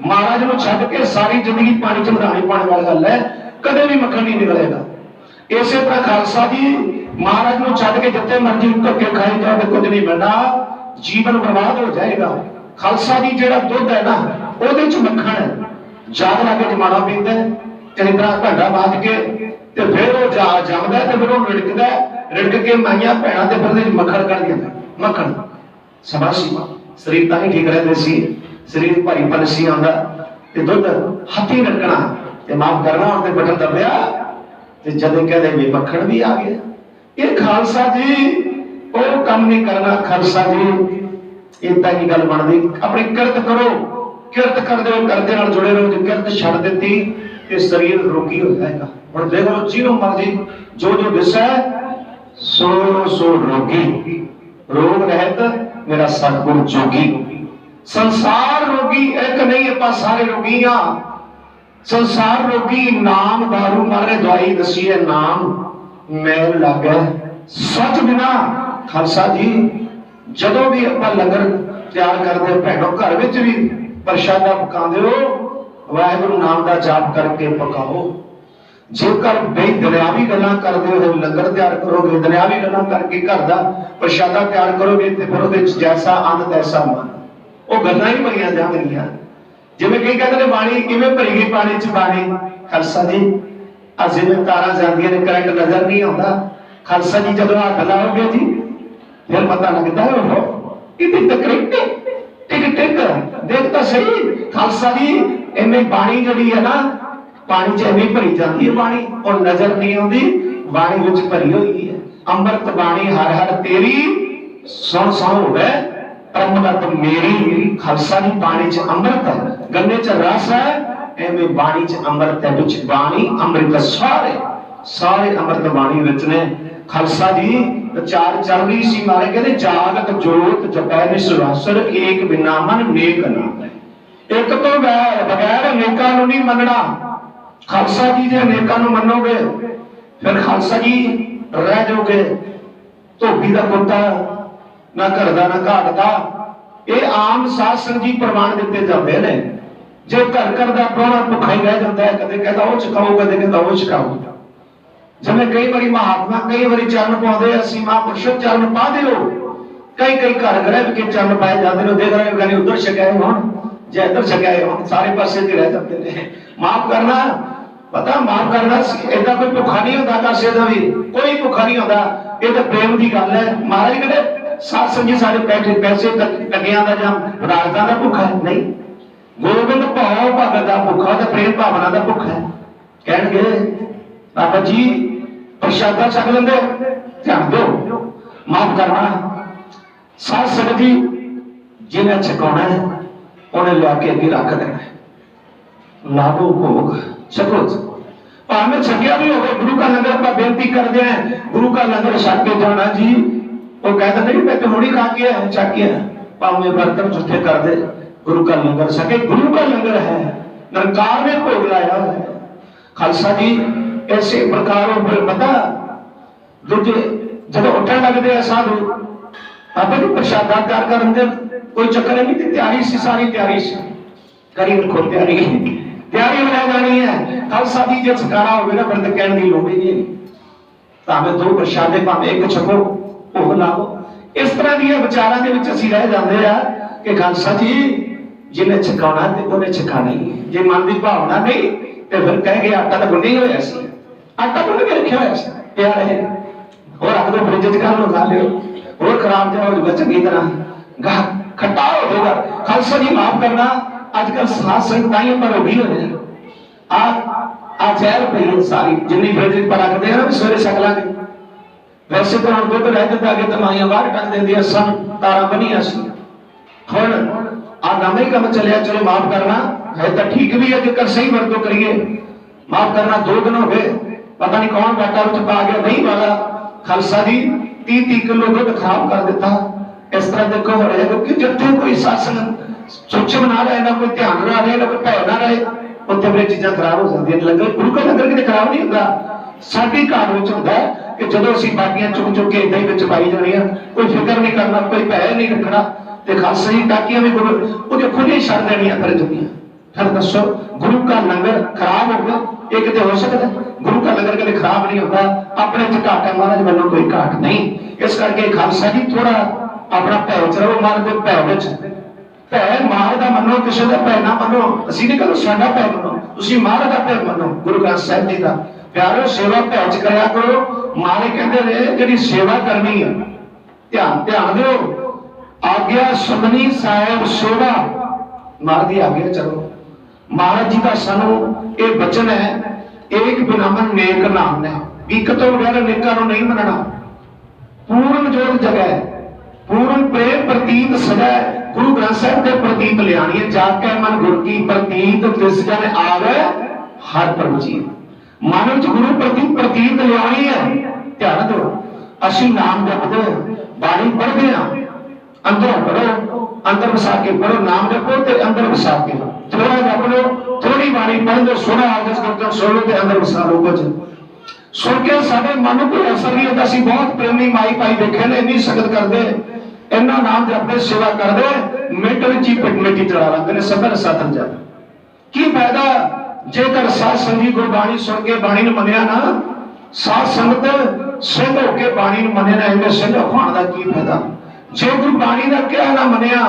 महाराज को छड़ के सारी जिंदगी पानी च मधानी पाने वाली गल है कदे भी मक्खन नहीं निकलेगा। इसे तरह खालसा जी महाराज को छड़ के जिते मर्जी धक्के खाए जाओ तो कुछ नहीं मिलना जीवन बर्बाद हो जाएगा। खालसा जी जेड़ा दुध है ना ओदे च मक्खन है जाग लाके जमाना पींदा है चंगी तरह घंटा बाज के ते फिर वो जमदा है ते फिर वो रिड़कदा है रिड़क के माइयां भैणां ते फिर मक्खन कढ दिंदा मक्खन समासी शरीर तां ही ठीक रहंदे सी शरीर भारीपन सी आंदा ते दुध हत्थी रखना ते माफ करना और ते बटन दबिया ते जदों कहदे वे मक्खन भी आ गया। ये खालसा जी ओ काम नहीं करना खालसा जी इदां की गल बनदी अपनी किरत करो किरत करदे नाल जुड़े रहो जे किरत छड़ दित्ती ते शरीर रोगी हो जाएगा। हुण देखो जिन्हों मर्जी जो दिसा है सो सो रोगी रोग रहत मेरा सतगुर जोगी। संसार रोगी एक नहीं, आप सारे रोगी हाँ। संसार रोगी नाम दारू मारे दवाई दसी है नाम मैल लागे सच बिना। खालसा जी जदों भी आप लंगर तैयार करते भैनों घर में भी प्रशादा पकाते हो वाहिगुरू नाम का जाप करके पकाओ। जेकर बई दुनियावी गल्लां करते हो लंगर तैयार करोगे, दुनियावी गल्लां करके घर का प्रशादा तैयार करोगे तो फिर वो जैसा अन्न तैसा मन, वो गल्लां ही भरिया जाणगियां। जिवें कई कहते हैं पानी किवें भरी गई पानी च पानी। खालसा जी अज जिवें तारां जांदियां ने करंट नजर नहीं आता। खालसा जी जदों हाथ लाओगे जी फिर पता लगता है वो इतनी तकरीब टिक टिक देखता सही। खालसा जी इन्हें पानी जड़ी है ना पानी च इवें भरी जाती है पानी और नजर नहीं आती बाणी विच भरी हुई है। अमृत बाणी हर हर तेरी सुन सुन होवे परमगत मेरी। खालसा जी बाणी च अमृत है, गन्ने च रस है, एवें बाणी च अमृत है। विच बाणी अमृत सारे सारे अमृत बाणी विच ने। खालसा जी विचार चल रही सी मारे कहते जागत जोत जपै निसवासर एक बिना मन नेक ना। एक तो बगैर नेका नहीं मनना। खालसा जी जे नेका मनोगे फिर खालसा जी रह जाओगे धोबी का कुत्ता ना घर का ना घाट का। ये आम साध संगत जी प्रमाण दिते जाते हैं। जो घर घर का प्राणा भुखा ही रह जाता है, कदे कहता वो चकाओ कदे कहता वो चकाओ। जिवें कई बारी महात्मा कई बारी चरण पाते असीं महापुरुषों चरण पा दो। कई कई घर ग्रह के चरण पाए जाते हैं। देख रहे गाने उधर छकाए हो जे इधर छकाए हो सारे पासे रह जाते हैं। माफ करना पता माफ करना ऐसा कोई भुखा नहीं होता। कासे का भी कोई भुखा नहीं होता। ये तो प्रेम की गल है। महाराज कहते सात संगी सारे पैसे पैसे कन्या का या राजदा का भुखा है नहीं। गोबिंद भाव भगत का भुखा तो प्रेम भावना का भुखा है। कह बाबा जी प्रशादा छक लेंगे ध्यान दो माफ करना। साध संगत जी जिन्हें छकाना है उन्हें लिया के अगे रख देना है। लाभो भोग छको भावें छकिया भी होगा। गुरु का लंगर पर बेनती करते हैं गुरु का लंगर छक के जाना जी। वो कहते नहीं मैं तो मुड़ी खा के छक के भावें बर्तन झूठे कर दे गुरु का लंगर छके। गुरु का लंगर है निरंकार ने भोग लाया है। खालसा जी ऐसे प्रकार पता दूजे जब उठन लगते हैं साधु बाबा जी प्रशादा तैयार कर कोई चक्कर नहीं थी। तैयारी सी सारी तैयारी सी करी रखो तैयारी तैयारी हो जानी है। खालसा जी जो छकाना हो ना फिर तो कहने की लोड़ ही नहीं। भावें दो प्रशादे भावें एक छको भोग लाओ। इस तरह दी विचारां दे विच असीं रह जांदे आ कि खालसा जी जिन्हें छकाना ते उन्हें छकाना ही। जे मन की भावना नहीं तो फिर कहेंगे आटा तो गुन्नी होया सी आटा गुन्न के रखा होया सी पिया रहे और रख दो फ्रिज च कल खा लियो और खराब जा हो जाएगा चंगी तरह खट्टा हो जाएगा। खालसा जी माफ करना आजकल साध संगतां पर रोगी हो जाए आ जहर पई है सारी जिन्नी फ्रिज पर रखते हैं ना सवेरे छक लांगे। वैसे तो हम दुध रह जाता कि तमाइयां बाहर टक देंदियां सन तारा बनिया सी। हुण आ नवां ही काम चलिया चलो माफ करना है तो ठीक भी है जेकर सही वरतो करिए। माफ करना 2 दिन हो गए पता नहीं कौन बाटा विच पा गया नहीं वाला। खालसा जी 30 किलो दूध खराब कर देता। इस तरह देखो हो रहा है क्योंकि जिथे कोई सत्संग सूक्ष्म ना रहे ना कोई ध्यान ना रहे ना कोई भय ना रहे उत्थे फिर चीज़ां खराब हो जाती। लंगर गुरु का लंगर किते खराब नहीं होता। साडी घाट विच हुंदा है कि जदों असीं बाटियां चुक चुक के इदां ही विच पाई जाणियां कोई फिक्र नहीं करना कोई भय नहीं रखना। ते खालसा जी टाकियां भी गुरु उहदे खुले छड़ देणियां फिर दुनिया। फिर दसो गुरु का लंगर खराब हो गया ये किते हो सकता है? गुरु का लंगर कभी खराब नहीं होता। अपने च घाट है महाराज वालों कोई घाट नहीं। इस करके खालसा जी थोड़ा अपना भय च रहो। मार दे भय विच भय मार दा मनो किसी का भय ना मनो। असीं नहीं कहते साडा भय मनो तुसीं मार दा भय मनो। गुरु ग्रंथ साहिब जी का प्यारो सेवा भय च करया करो। मारे कहते ने जिहड़ी सेवा करनी है ध्यान ध्यान दिओ आज्ञा सुननी साहिब सेवा मार दी आज्ञा चलो। महाराज जी का सानू ये वचन है एक बिना मन नेक नाम है। एक तो बगैर नेका नहीं मनना। पूर्ण जोत जगह पूर्ण प्रेम प्रतीत सदा गुरु ग्रंथ साहिब के प्रतीत लियानी है। जाके मन गुरु की प्रतीत तिस जन आवे हर प्रभु जी मन च गुरु प्रतीत प्रतीत लियानी है। ध्यान दो ਅਸੀਂ ਨਾਮ ਜਪਦੇ ਬਾਣੀ ਪੜ੍ਹਦੇ ਹਾਂ अंदरों पढ़ो अंदर बसा के पढ़ो नाम जपो ते अंदर बसा के थोड़ा जप लो थोड़ी बाणी पढ़ लो सोना आदेश करके सुन लो ते अंदर बसा लो कुछ सुन के साडे मन को असर नहीं होता सी बहुत प्रेमी माई भाई देखे ने इन्नी संगत करदे इन्ना नाम जपदे सेवा करदे मिंट विच ही मिट्टी चढ़ा लंदे ने सबर साथन जा की फायदा जेकर साध संगी गुरबाणी सुन के बाणी नूं मन्निया ना साध संगत सिंह होके बाणी नूं मन्निया ना इन्ने सिंह अखाण दा की फायदा जो गुरबाणी का क्या ना मनिया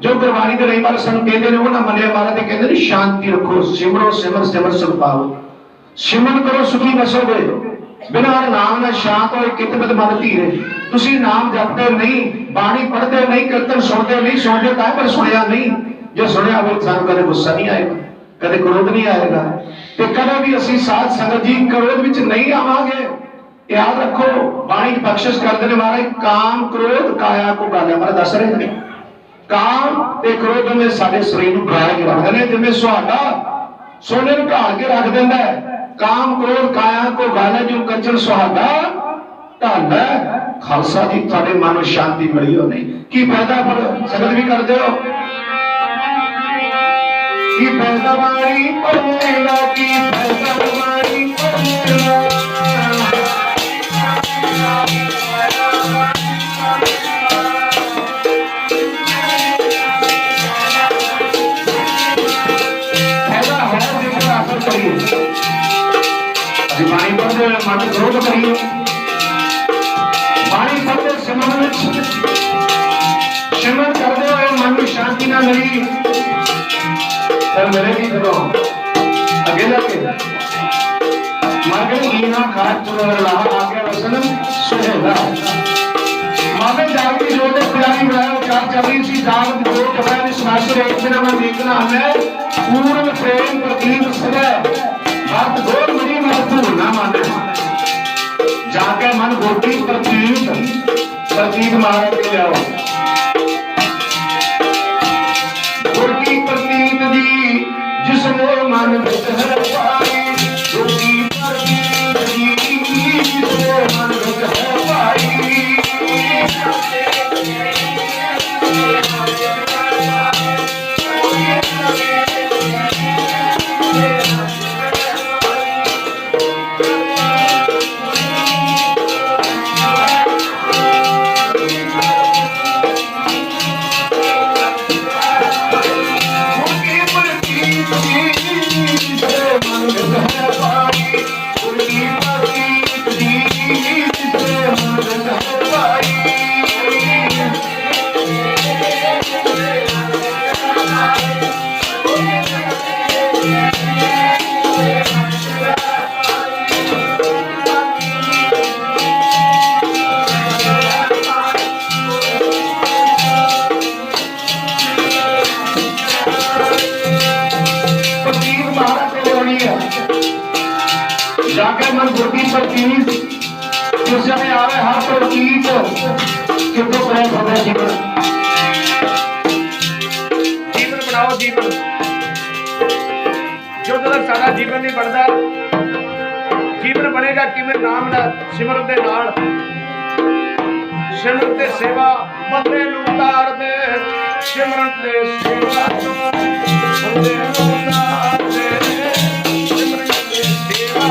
जो गुरबाणी के रही बार सन कहते हैं वो ना मनिया महाराज ते कहते हैं शांति रखो सिमरो सिमर सिमर सुख पाओ सिमरन करो सुखी बसोगे बिना नाम ना शांत होए कितमत मन धीरे तुसी नाम जपते नहीं बाणी पढ़ते नहीं कीर्तन सुनते नहीं सुनते काहे पर सुनिया नहीं जो सुनिया वो इंसान कदे गुस्सा नहीं आएगा कदे क्रोध नहीं आएगा ते कदे भी असी साध संगत जी क्रोध विच नहीं आवांगे याद रखो बाणी की बख्शिश करते हैं महाराज काम क्रोध काया को गालिया महाराज दस रहे हैं काम ते क्रोध में साडे शरीर नूं गड़ा के रखते हैं जिवें सुहागा सोने नूं ढाल के रख दिंदा है काम क्रोध काया को गालिया जो कंचन सुहागा ढालदा खालसा जी तुहाडे मन नूं शांति मिली हो नहीं की फायदा पर संगत भी करदे हो की फायदा बाणी पढ़ेगा की फायदा बाणी पढ़ेगा बाणी पढ़ते मन क्रोध करिए बाणी पढ़ते सिमरन सिमरन करते हुए मन में शांति ना मिली फिर मिलेगी करो अकेला के मगर ईना खाट रहा आगे वसनम सुहेला मामे जागती जोते पुरानी बनाया चार चबरी सी जाग जो कबरा ने सुनाशे एक दिन में देखना है पूर्ण प्रेम प्रतीक सदा बात गोर मरी महत्व ना माने जाके मन गोटी प्रतीक मार के आओ गोटी प्रतीक जी जिसने मन विच है पाई गोटी प्रतीक जी जिसने मन विच है पाई जाके मन गुरकी प्रतीक जिस समय आवे हर प्रतीक कितों करे भवे जीवन जीवन बनाओ जीवन जो तक सारा जीवन नहीं बनता जीवन बनेगा किवें नाम नाल सिमरन दे नाल सिमरन ते सेवा बंदे नूं उतार दे सिमरन ते सेवा बंदे नूं उतार दे सिमरन ते सेवा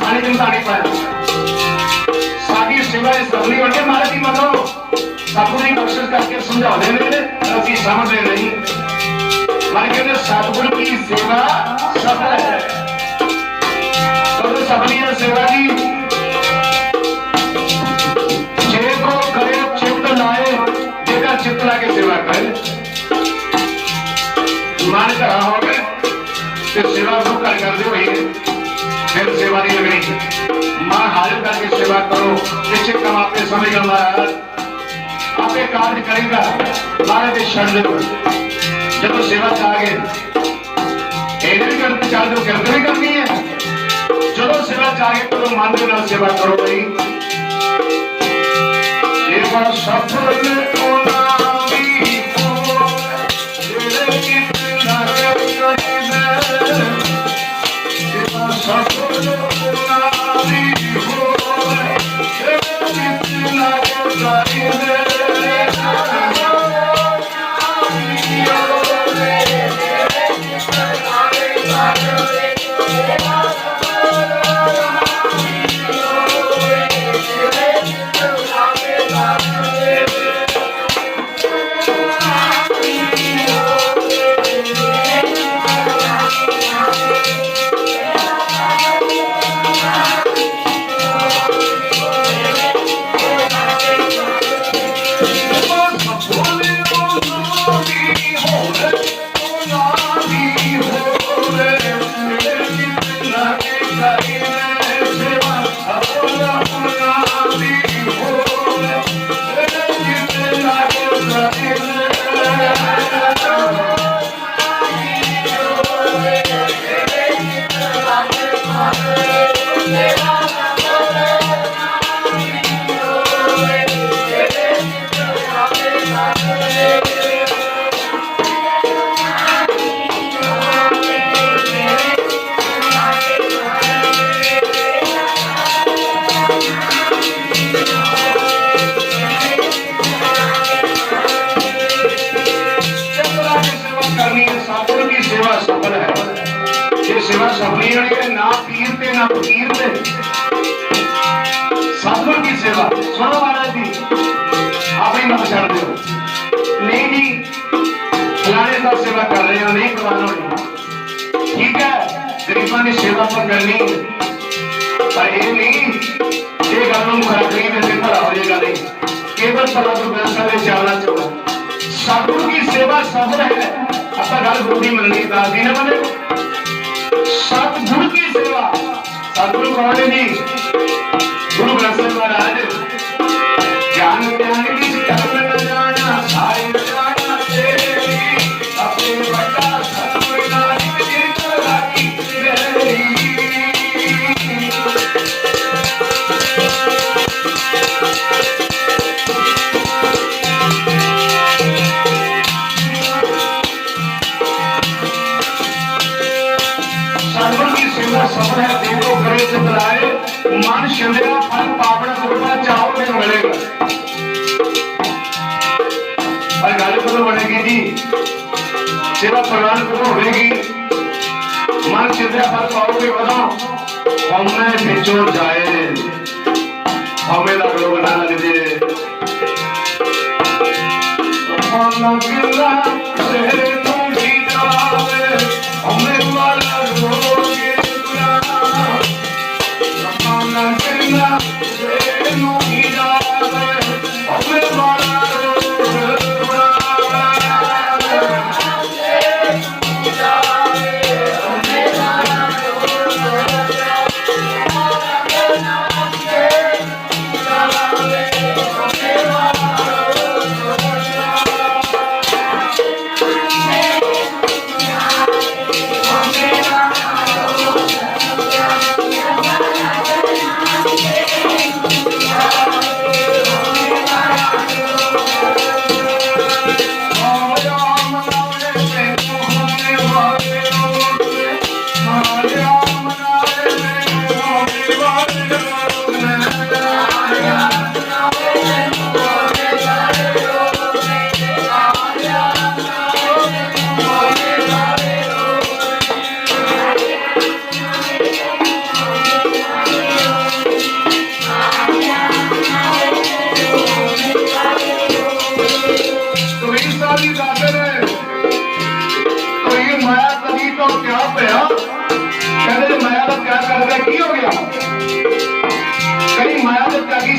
पानी चिंता नहीं पाया साड़ी सेवा सबनी बन के मारे की मतलब सतगुरु बख्शिश करके समझा देने असि समझते नहीं मान कहते सतगुरु की सेवा सफल है तो सफली है सेवा जी जे को करे चित्त लाए जेका चित्त ला के सेवा करे मान कर रहा हो तो सेवा तो कर दो फिर सेवा नहीं लगनी मां हाजिर करके सेवा करो निश्चित कम आपने समझ महाराज आपे कार्य करेगा महाराज के क्षण जब सेवा चाहे भी करते चाहे तो करते भी करनी है चलो सेवा चाहे तो मान दो ना सेवा करो भाई सेवा सफल सेवा सफली ना पीर पे ना फकीर पे सतगुरु की सेवा सुनो महाराज जी अपनी मत छड़ दो नहीं जी फलाने का सेवा कर रहे हो नहीं प्रधान होनी ठीक है गरीबों की सेवा तो करनी पर ये नहीं ये गल खराबी में से भला हो जाएगा नहीं केवल भला तो व्यवस्था में चलना चाहिए सतगुरु की सेवा सफल है अपना गल बुरी मननी दास जी ने बने सतगुरु की सेवा सतगुरु कौन है जी गुरु ग्रंथ साहिब महाराज ज्ञान ज्ञान की कर्म न जाना साई न जाना तेरी अपने बड़ा सतगुरु नानक जित राखी तेरी सफल है देखो करे चितलाए मन शिवरा फल पावड़ कृपा चाहो में मिलेगा और गल कदों बनेगी जी सेवा प्रदान कदों होगी मन शिवरा फल पाओगे कदों हमें बिचो जाए हमें लग लो बना लग दे हमें वाला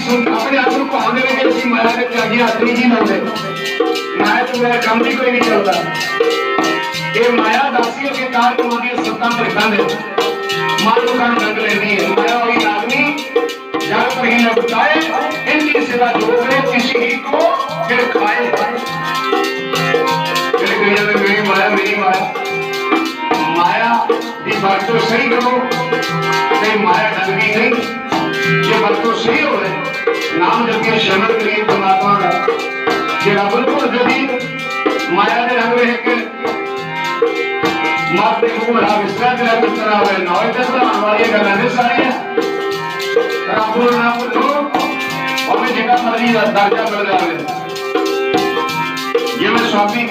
अपने आप को कहते हैं कि असं माया के त्यागी हाथ नहीं जी लाते, माया तो मेरा काम भी कोई नहीं चलता। ये माया दासी के कार कमाती है सत्ता भगतां दे मां लोगों को रंग लेती है। माया वही नागनी जग पर ही लपटाए, इनकी सेवा जो करे किसी ही को फिर खाए। फिर कहिए मेरी माया माया की बात तो सही करो, नहीं माया ढंगी नहीं। ये बात तो सही हो रहे नाम जब के शरण करिए परमात्मा का कि रब को जब माया के रंग रह के माते को बड़ा विस्तार करा कितना है नौ तक आने वाली गल्लां ने सारियां रब को ना बोलो और मैं जितना मर्जी दर्जा मिल जावे। ये मैं स्वामी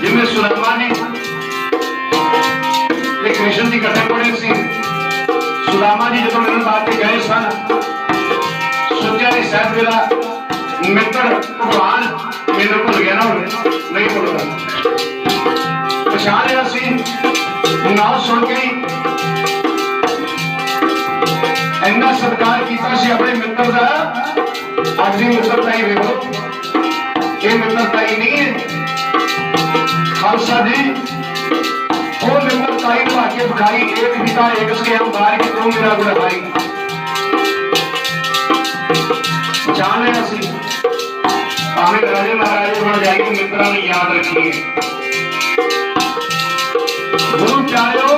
ये मैं सुदामा जी कृष्ण जी कथे पढ़े सी। सुदामा जी जो मेरे बात गए सन सोचा नहीं शायद मेरा मित्र भगवान मेरे भूल गया ना, नहीं भूलगा पछाण लिया सी ना सुन के इन्ना सत्कार किया अपने मित्र का। अज भी मित्रता ही देखो ये मित्रता ही नहीं है खालसा जी वो मित्रताई भाग्य दिखाई एक पिता एक उसके हम बाहर की तुम मेरा गुण भाई जान रहे सी हमें राजे महाराजे बन जाएगी मित्रों ने याद रखिए। गुरु प्यारो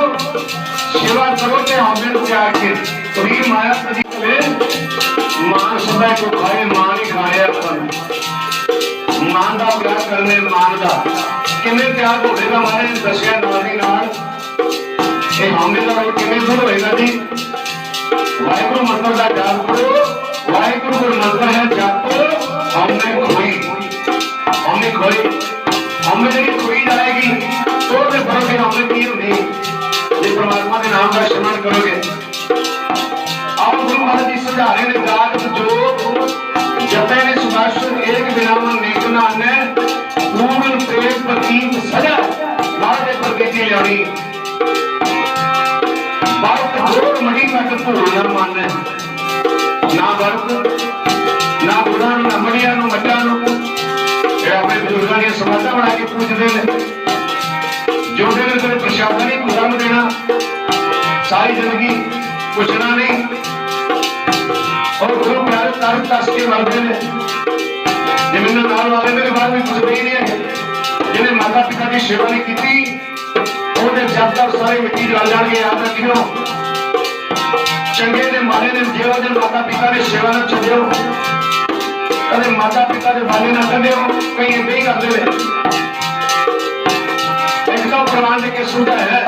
सेवा करो ते हमें त्याग के कबीर माया कदी चले मान सदा को खाए मान ही खाए अपन मान का प्यार करने मान का किमें त्याग होगा हमारे दसिया नाली नाल ये हमें का किमें दूर होगा जी। वाहिगुरु मंत्र का जाप करो, वाहिगुरु को मंत्र है जाप हमें खोई जब खोई जाएगी तो भरोगे हमें तीर नहीं ये परमात्मा के नाम का स्मरण करोगे। अब गुरु महाराज जी समझा रहे हैं जाग जो जपे ने सुभाषण एक बिना मन नेक नाने पूर्ण प्रेम प्रतीक सजा नारे पर बेटी लियानी बात जोर मही तक भूलना माने ना वर्त ना बुढ़ा ना मड़िया नु मड्डा नु अपने बुजुर्गों ने समाधा बना के पूजते हैं जो दिन प्रसाद नहीं भुगतान देना सारी जिंदगी पूछना नहीं और गुरु प्यार तारीफ दस के मरते हैं जिन्हें नाल वाले मेरे बाद में कुछ नहीं है जिन्हें माता पिता की सेवा नहीं की जब तक सारे मिट्टी जल जाएंगे याद रखियो। चंगे ने मारे ने जो दिन माता पिता ने सेवा न छो कदे माता पिता के बाले न कदे कहीं इदा ही करते हैं। एक तो प्रमाण के सुझा है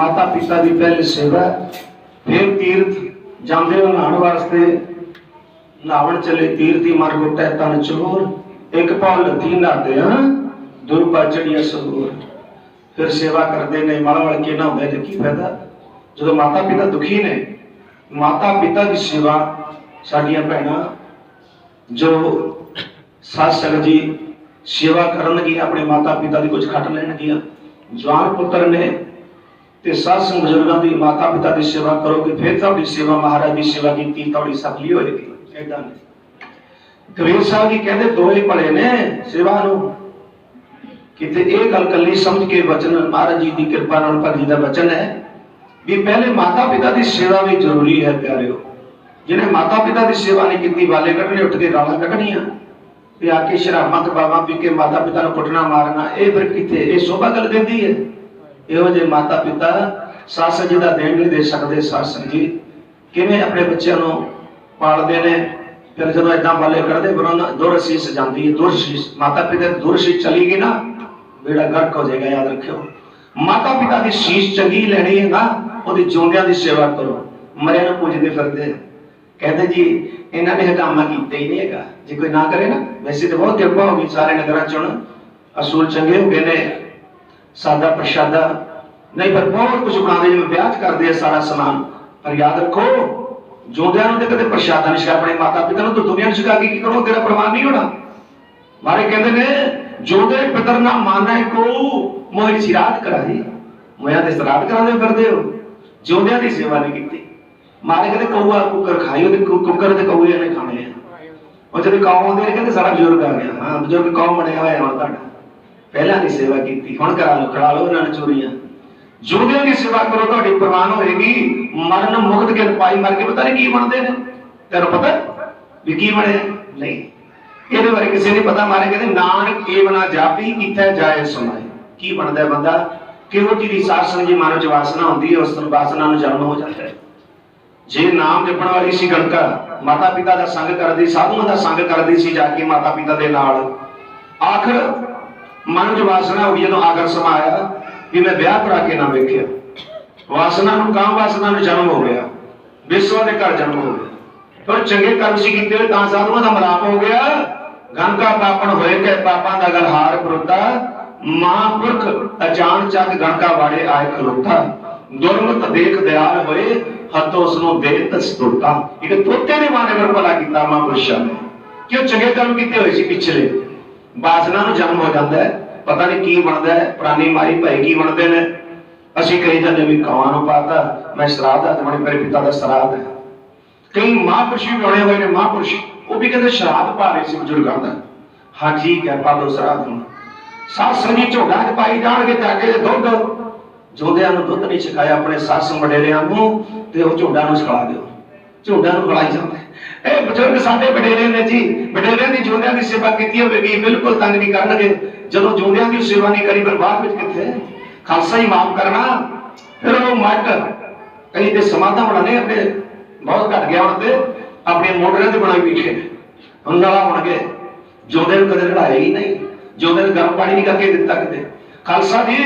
माता पिता की पहले सेवा, फिर तीर्थ जाते हो नहाने वास्ते, नहावन चले तीर्थी मर गोटा तन चोर, एक पाव लथी नहाते हाँ दुर्पा चढ़िया सगोर। फिर सेवा करते ने मल मल के नहाते तो की फायदा। जो माता पिता दुखी ने, माता पिता की सेवा साडियां भैणां जो सास संगत जी सेवा करनगी अपने माता पिता की कुछ खट लैणगियां। जवान पुत्र ने ते सास बुजुर्गों की माता पिता की सेवा करोगे फिर तुहाडी सेवा महाराज की सेवा की तुहाडी सफली होएगी। ऐदा नहीं कबीर साहब जी कहते दो ही भले ने सेवा नूं किते एक गल कली समझ के वचन महाराज जी की कृपा नाल भगत जी का वचन है भी पहले माता पिता की सेवा भी जरूरी है प्यारिओ। जिन्हें माता पिता की सेवा नहीं की वाले कढ़ने उठ के गालां कढ़नियां भी आके शराबां कबाबां पी के माता पिता को कुटना मारना ये फिर किथे ये शोभा गल देंदी है। इहो जे माता पिता सास जी का देण नहीं दे सकते। सास जी किवें अपने बच्चों को पालते हैं फिर जो इदा वाले कढ़ते फिर दुरशीष जाती है। दुरशीष माता पिता दुरशीष चली गई ना बेड़ा गर्क हो जाएगा। याद रखियो माता पिता की शीश चंगी लेनी है ना वो जिंदियां की सेवा करो। मरिया नूं पूजदे फिरदे कहते जी इन्होंने हकामा किया ही नहीं है जो कोई ना करे ना। वैसे तो बहुत कृपा होगी सारे नगर चुन असूल चंगे हो गए ने सादा प्रशादा नहीं पर बहुत कुछ बनाते जिवें ब्याह करते हैं सारा समान। पर याद रखो जोंदियां नूं कदे प्रशादा नहीं छका अपने माता पिता नूं तो दुनिया नूं छका के की करो तेरा प्रमाण नहीं होना। मारे कहते ने जोंदे पितर ना माने को मोह सिराद कराई मोया ते श्राद्ध करांदे फिरदे हो जोंदियां दी सेवा नहीं की। मारे कहते कौआ कुकर खाई कुकर ते कौए ने खाने हैं और जब कौ आते कहते सारा बुजुर्ग आ गया। हाँ बुजुर्ग कौ बनया हुआ है पहला की सेवा की हुण करा लो खड़ा लो इन्होंने चोरियां। जोदियां की सेवा करो तो प्रवान होएगी। मरण मुक्त के पाई मर के पता नहीं की बनते हैं तेन पता भी की बने नहीं ये बारे किसी नहीं पता। मारे कहते नानक केवना जापी किथे जाए सुनाए की बनता है बंदा किहो जी सासन जी मानव च वासना होती है उस वासना में जन्म हो जाता है। जे नाम जपण वाली सी गणका माता पिता का संग करदी साधुओं का संग करदी सी जाके माता पिता दे नाल आखिर मन च वासना हो गई। जो आखिर समा आया कि मैं ब्याह करा के ना वेख्या वासना नूं काम वासना में जन्म हो गया विश्व के घर जन्म हो गया। पर चंगे कर्म सी कीते तां साधुओं का मिलाप हो गया। गणका पापण होए के पापां दा गलहार परोता महापुरख अचानचक गणका वाड़े आए खलोता। दुर्मत देख दयाल होए हथों उसनों दे तस्तुरता। एक तोते ने माने पर भला कीता महापुरुषां ने क्यों चंगे कर्म कीते होए सी पिछले वासना नूं जन्म हो जाता है। पता नहीं की बनता है पुरानी माई भाई की बनते हैं। असीं कही जाते भी कौआं नूं पाता मैं श्राद्ध है तो मेरे पिता का श्राद्ध है। कई महापुरुष भी बने हुए ने महापुरुष वो भी कहते श्राद्ध पा रहे सी बुजुर्गों का। हाँ ठीक है पा दो श्राद्ध हूं सास संगी झोड़ा च पाई जाणगे जाके दुध जोंदियां नूं दुध नहीं छकाया अपने सास वडेरियां नूं ते वो झोड़ा नूं छका दिओ झोड़ा नूं खिलाई जांदे। ए बुजुर्ग साडे वडेरे ने जी वडेरियां दी जोंदियां दी सेवा कीती होवेगी बिल्कुल तंग नहीं करनगे। जदों जोंदियां दी सेवा नहीं करी पर बाद विच किथे खालसा ही माफ करना। फिर वो मट कई ते समाधा बनाने अपने बहुत घट गया होते अपने मोटरें ते बनाई बैठे हुण नाला बन गए। जोंदे नूं कदे लड़ाया ही नहीं जोंदे नूं गर्म पानी नहीं करके दिता किते खालसा जी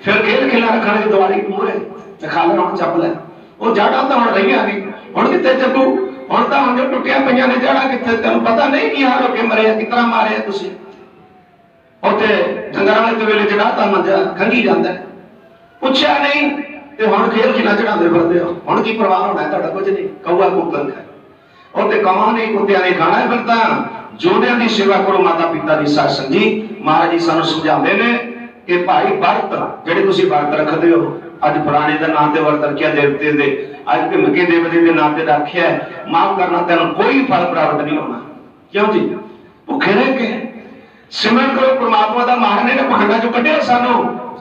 फिर खेल खिला रखने की दिवाली मूहरे खाला हम चप लै वो जाड़ा तो हम रही नहीं हम कितने चपू हम तो हम जो टुटिया पईयां ने जाड़ा कितने तेन पता नहीं की हाल होके मरे कितना मारे तुसीं उत्थे डंगरां वाले वेले चढ़ाता मंजा खंगी जाता है पुछया नहीं ते हुण खेल खिला चढ़ाते फिरदे हो। हुण की परवाह होना है तुहाडा कुछ नहीं कौआ कुकर खाए उत्ते कौआं नहीं कुत्तियां ने खाना है। फिर तां जोड़ियां की सेवा करो माता पिता की सास जी महाराज जी सानू समझाते हैं कि भाई वर्त जेडे तुसीं वर्त रखते हो अज फलाने का नाम से वर्त रखिया देवते दे अज भिमके देवते के नाम से रखिया माफ करना तेन कोई फल प्राप्त नहीं होना। क्यों जी भुखे रह के सिमरन करो परमात्मा का महाराज ने पखंडा चो कढ़िया सानू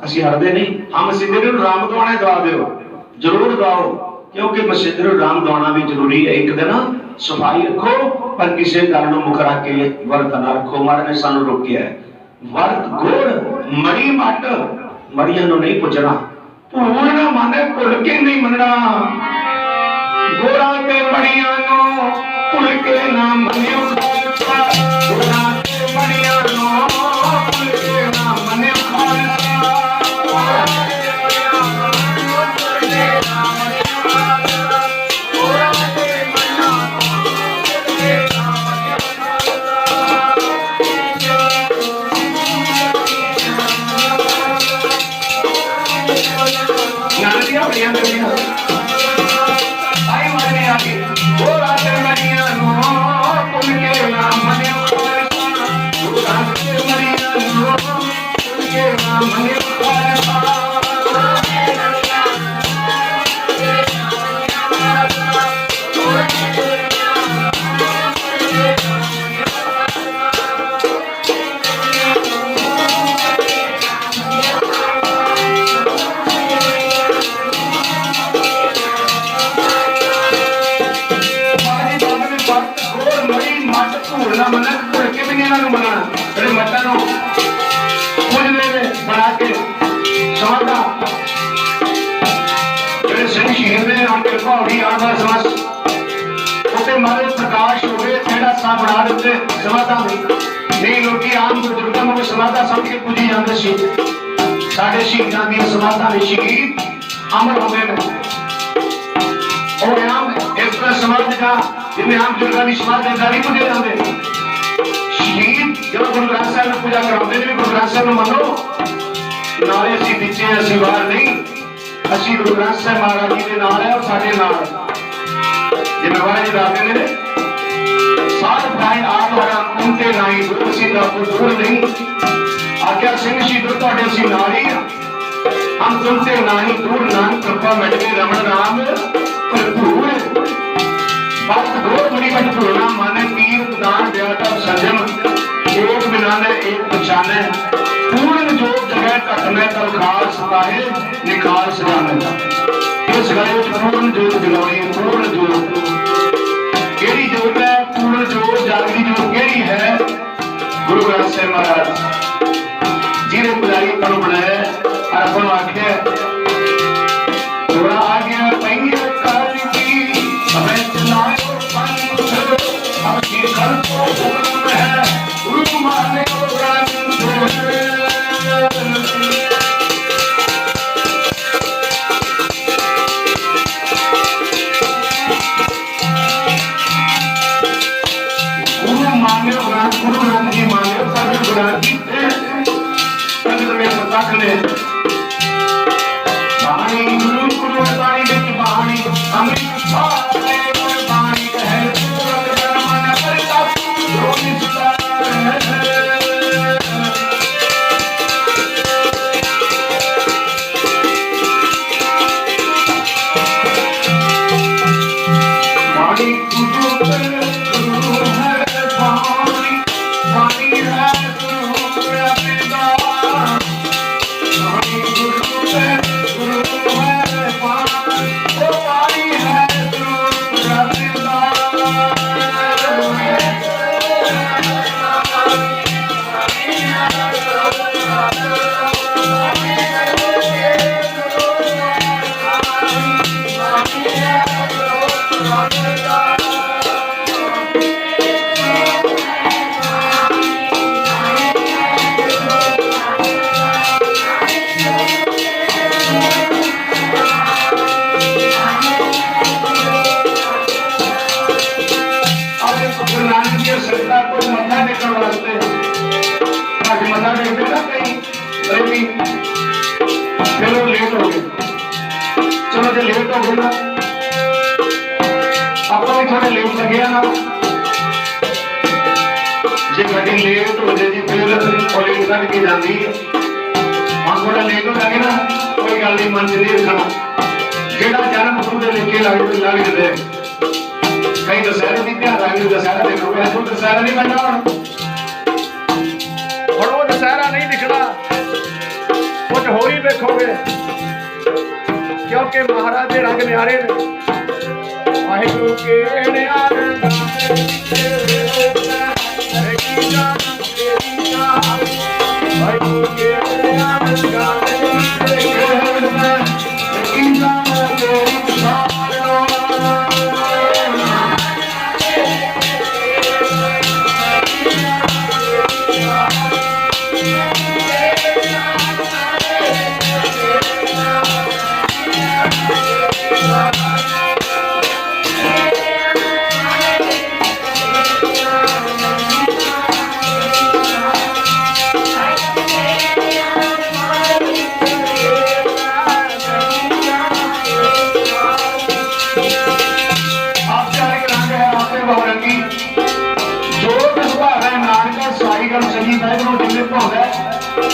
असीं हटदे नहीं। हम मसीदे नूं राम दुआणे दवा दिओ जरूर दवाओ क्योंकि मसीदे नूं राम दवाना भी जरूरी है। एक दिन सफाई रखो पर किसी गल नूं मुख रख के वर्त ना रखो। महाराज ने सानू रोकिया है वर्त गुड़ मड़ी मट मड़ियां नूं नहीं पुजना भूल ना माने भुल के नहीं मनना गोरा ते मड़ियां नूं भुल के ना मनियो खालसा गोरा ते मड़ियां नूं भुल के ना मनियो खालसा भूलना मना भूल के भी नहीं इन्होंने बनाना अरे मटा नो कुछ ने बना के समाधा ਜਿਹੜੇ ਸਿੰਘ ਸ਼ਹੀਦ ਨੇ ਆਂਦੇ ਭਾਵੀ ਆਂਦਾ ਸਮਾਸ ਉਹਦੇ ਮਾਰੇ ਪ੍ਰਕਾਸ਼ ਹੋਵੇ ਜਿਹੜਾ ਸਾਹ ਬਣਾ ਦਿੱਤੇ ਸਮਾਧਾ ਨਹੀਂ ਲੋਕੀ ਆਮ ਬਜ਼ੁਰਗਾਂ ਨੂੰ ਸਮਾਧਾ ਸਮਝ ਕੇ ਪੂਜੀ ਜਾਂਦੇ ਸੀ ਸਾਡੇ ਸ਼ਹੀਦਾਂ ਦੀਆਂ ਸਮਾਧਾਂ ਦੇ ਸ਼ਹੀਦ ਅਮਰ ਹੋ ਗਏ ਨੇ ਉਹ ਆਮ ਇਸ ਤਰ੍ਹਾਂ ਸਮਾਧ ਦਾ ਜਿਵੇਂ ਆਮ ਬਜ਼ੁਰਗਾਂ ਦੀ ਸਮਾਧ ਦੇ ਦਾਰੀ ਪੂਜੇ ਜਾਂਦੇ ਸ਼ਹੀਦ ਜਦੋਂ ਗੁਰੂ ਗ੍ਰੰਥ ਸਾਹਿਬ ਨੂੰ ਪੂਜਾ ਕਰਾਉਂਦੇ ਨੇ ਵੀ ਗੁਰੂ ਗ੍ਰੰਥ ਸਾਹਿਬ ਨੂੰ ਮੰਨੋ ਨਾਲੇ ਅਸੀਂ ਪਿੱਛੇ ਅਸੀਂ ਬਾਹਰ ਨਹੀਂ ਅਸੀਂ ਗੁਰੂ ਗ੍ਰੰਥ ਸਾਹਿਬ ਮਹਾਰਾਜ ਜੀ ਦੇ ਨਾਲ ਹੈ ਔਰ ਸਾਡੇ ਨਾਲ ਜਿਵੇਂ ਮਹਾਰਾਜ ਜੀ ਦੱਸਦੇ ਨੇ ਸਾਧ ਭਾਈ ਆਤਵਾਰਾਂ ਉਨਤੇ ਨਹੀਂ ਦੂਰ ਅਸੀਂ ਦਾ ਕੋਈ ਦੂਰ ਨਹੀਂ ਆਖਿਆ ਸਿੰਘ ਸ਼ਹੀਦੋ ਤੁਹਾਡੇ ਅਸੀਂ ਨਾਲ ਹੀ ਹਮ ਤੁਮਤੇ ਨਹੀਂ ਦੂਰ ਨਾਨਕ ਕਿਰਪਾ ਮਿਟ ਕੇ ਰਮਣ ਨਾਮ ਭਰਪੂਰ भक्त दो बड़ी मत भूलना माने तीर्थ दान दया तप संयम एक बिनाने एक पहचाने पूर्ण जोत जगह घटने तल खास पाए निखाल सजाने इस गले पूर्ण जोत जगाई पूर्ण जोत केड़ी जोत है पूर्ण जोत जागदी जोत केड़ी है गुरु ग्रंथ साहिब महाराज जिहने पुजारी तनु बनाया और अपन आख्या थोड़ा आ गया पहिए काली की हमें चलाओ पंथ अपनी कल्प हुक्म है गुरु माने ग्रंथ गुरु माने ग्रंथ गुरु ग्रंथ जी माने पर ग्रंथ जी पंडित में प्रतख ने बाणी गुरु गुरु बाणी विच बाणी अमृत पाए बाणी कहे पूरन मन करता जो निष्ठा बाणी गुरु गुरु है बाणी बाणी है गुरु रविदास बाणी गुरु है गुरु है बाणी ओ बाणी है गुरु रविदास गुरु नानक जी सरकार को मत्था टेकन वास्ते ताकि मत्था टेकते ना कहीं अरे भी चलो लेट हो गए चलो जो लेट हो गए ना आपको भी थोड़े लेट लगे ना जो गड्डी लेट हो जाए जी फिर पुलिस कट के जाती है हम थोड़ा लेट हो जाएंगे ना कोई गल नहीं मन च नहीं रखना जेड़ा जन्म गुरु दे लिखे लग जाते कहीं दशहरे की ध्यान रख दशहरा देखो ऐसा दशहरा नहीं बनना और वो दशहरा नहीं दिखना कुछ हो ही देखोगे क्योंकि महाराज के रंग न्यारे ने वाहिगुरु के न्यारे वाहिगुरु के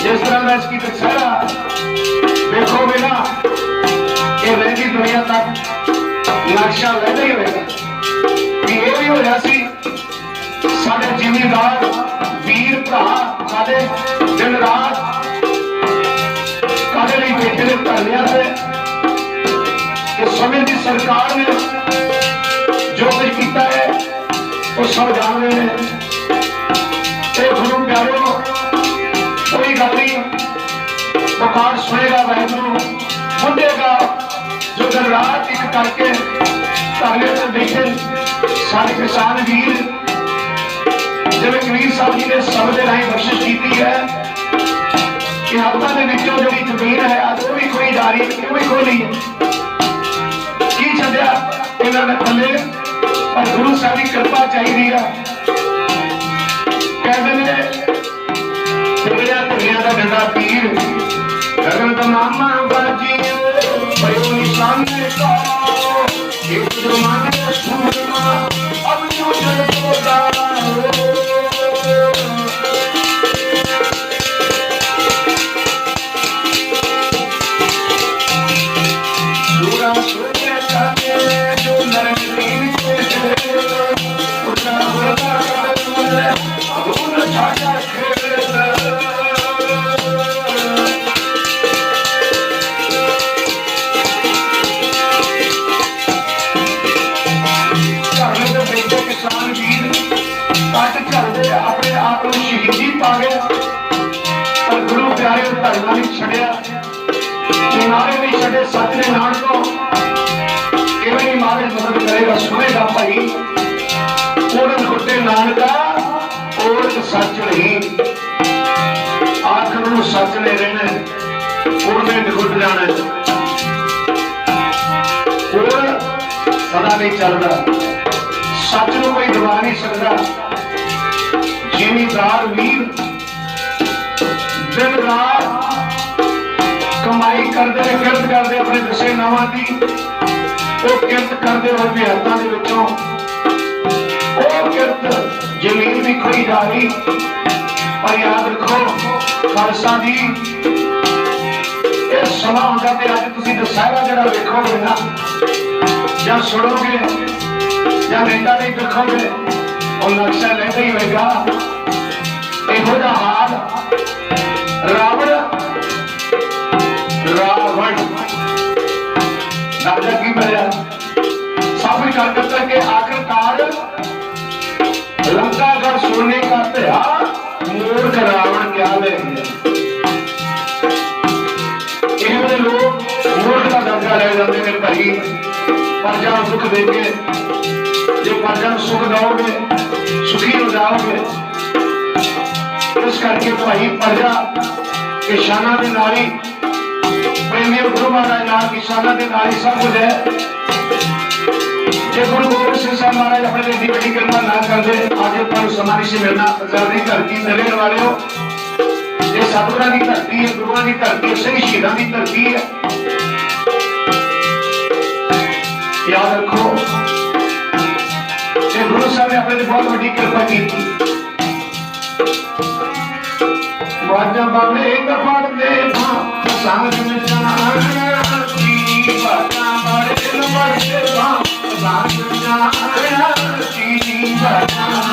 जिस तरह का इसकी दशहरा देखो बिना ये रहती दुनिया तक नक्शा रहता ही होगा कि ये भी होया सी साडे जिमीदार वीर भरा साडे दिन रात कादे लिए बैठे ने धरनिया से कि समय की सरकार ने जो कुछ किया है वो सब जान रहे हैं। गुरु प्यारो कोई गल नहीं पुकार सुनेगा वाहिगुरु मुंडेगा जो दिन रात एक करके धरने से बैठे सारे किसान वीर जिवें कबीर साहब जी ने शब्द के राही बख्शिश की है कि हाथों के विचों जी जमीन है आज वो भी खोई जा रही है क्यों भी खोली है की छड्या इन्होंने थले पर गुरु साहब की कृपा चाहिए कहते हैं तिगड़िया तिगड़िया का डंडा पीर गगन का मामा बाजी भयो निशान का एक जमाने सूरमा अब यूं जल होगा सूरा सूर्य जाने जो नरक नील के उठा होगा अधूर छाया अपने आप को शहीदी पा गया पर गुरु प्यारे धर्म नहीं छड़िया नारे नहीं छड़े सच ने नान को केवल ही मारे मदद करेगा सुनेगा भाई पूर्ण खुटे नानका और सच नहीं आखिर में सच ने रहना पूर्ण निखुट जाना पूर्ण सदा नहीं चलता सच को कोई दबा नहीं सकता जिमीदार वीर दिन रात कमाई करते किरत करते अपने दसे नावां की वो किरत करते हुए भी हाथों के विचों वो किरत जमीन भी खोई जा रही पर याद रखो खालसा जी ये समा होता तो अज तुसीं दशहरा जिहड़ा वेखोगे ना या सुनोगे या नेता नहीं देखोगे और नक्शा लेते ही होगा यहो जिहा हाल रावण राजा की बजा सब कर करके आखिरकार लंकागढ़ सोने का त्योहार मूर्ख रावण क्या ले गए लोग मूर्ख का दर्जा ले जाते हैं भाई प्रजा सुख देंगे जो प्रजा सुख दोगे सुखी हो जाओगे इस करके भाई प्रजा किसाना के नाली प्रेमी गुरु महाराज नाल किसाना के नाली सब कुछ है जो गुरु गोबिंद सिंह साहब महाराज अपने एडी बड़ी कृपा ना करते आज पर समाधि से मिलना आजादी धरती नरेड़ वाले हो ये सतगुरां की धरती है गुरुआं की धरती है सही शहीदां की धरती है याद रखो गुरु साहब ने अपने बहुत बड़ी कृपा की बाजा बाबे पढ़ते संग में जाना की बाजा बड़े पढ़ते संग में जाना की बाजा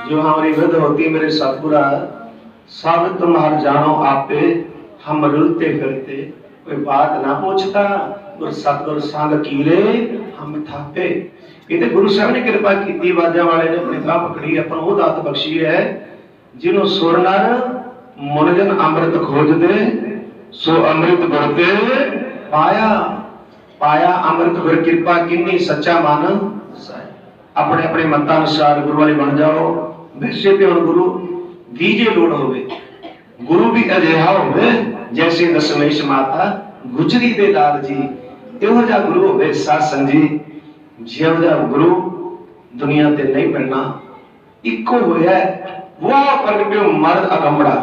जो हमारी वृद्ध होती मेरे सतगुरा सब तुम हर जानो आपे हम रुलते फिरते कोई बात ना पूछता गुर सतगुर संग कीरे हम थापे। ये तो गुरु साहब ने कृपा की, बाजा वाले ने अपनी बाह पकड़ी, अपन वो दात बख्शी है जिन्हों सुर नर मुनजन अमृत खोज दे सो अमृत गुरते पाया। पाया अमृत गुर कृपा किन्नी सच्चा मन अपने अपने मतानुसार गुरु वाले बन जाओ। वैसे तो हम गुरु दीजे लोड़ होवे, गुरु भी अजिहा होवे जैसे दशमेश माता गुजरी दे लाल जी। इहो जा गुरु होवे साध संग जी, जिहो जा गुरु दुनिया ते नहीं मिलना। इको होया वो प्रगट्यो मर्द अगंबड़ा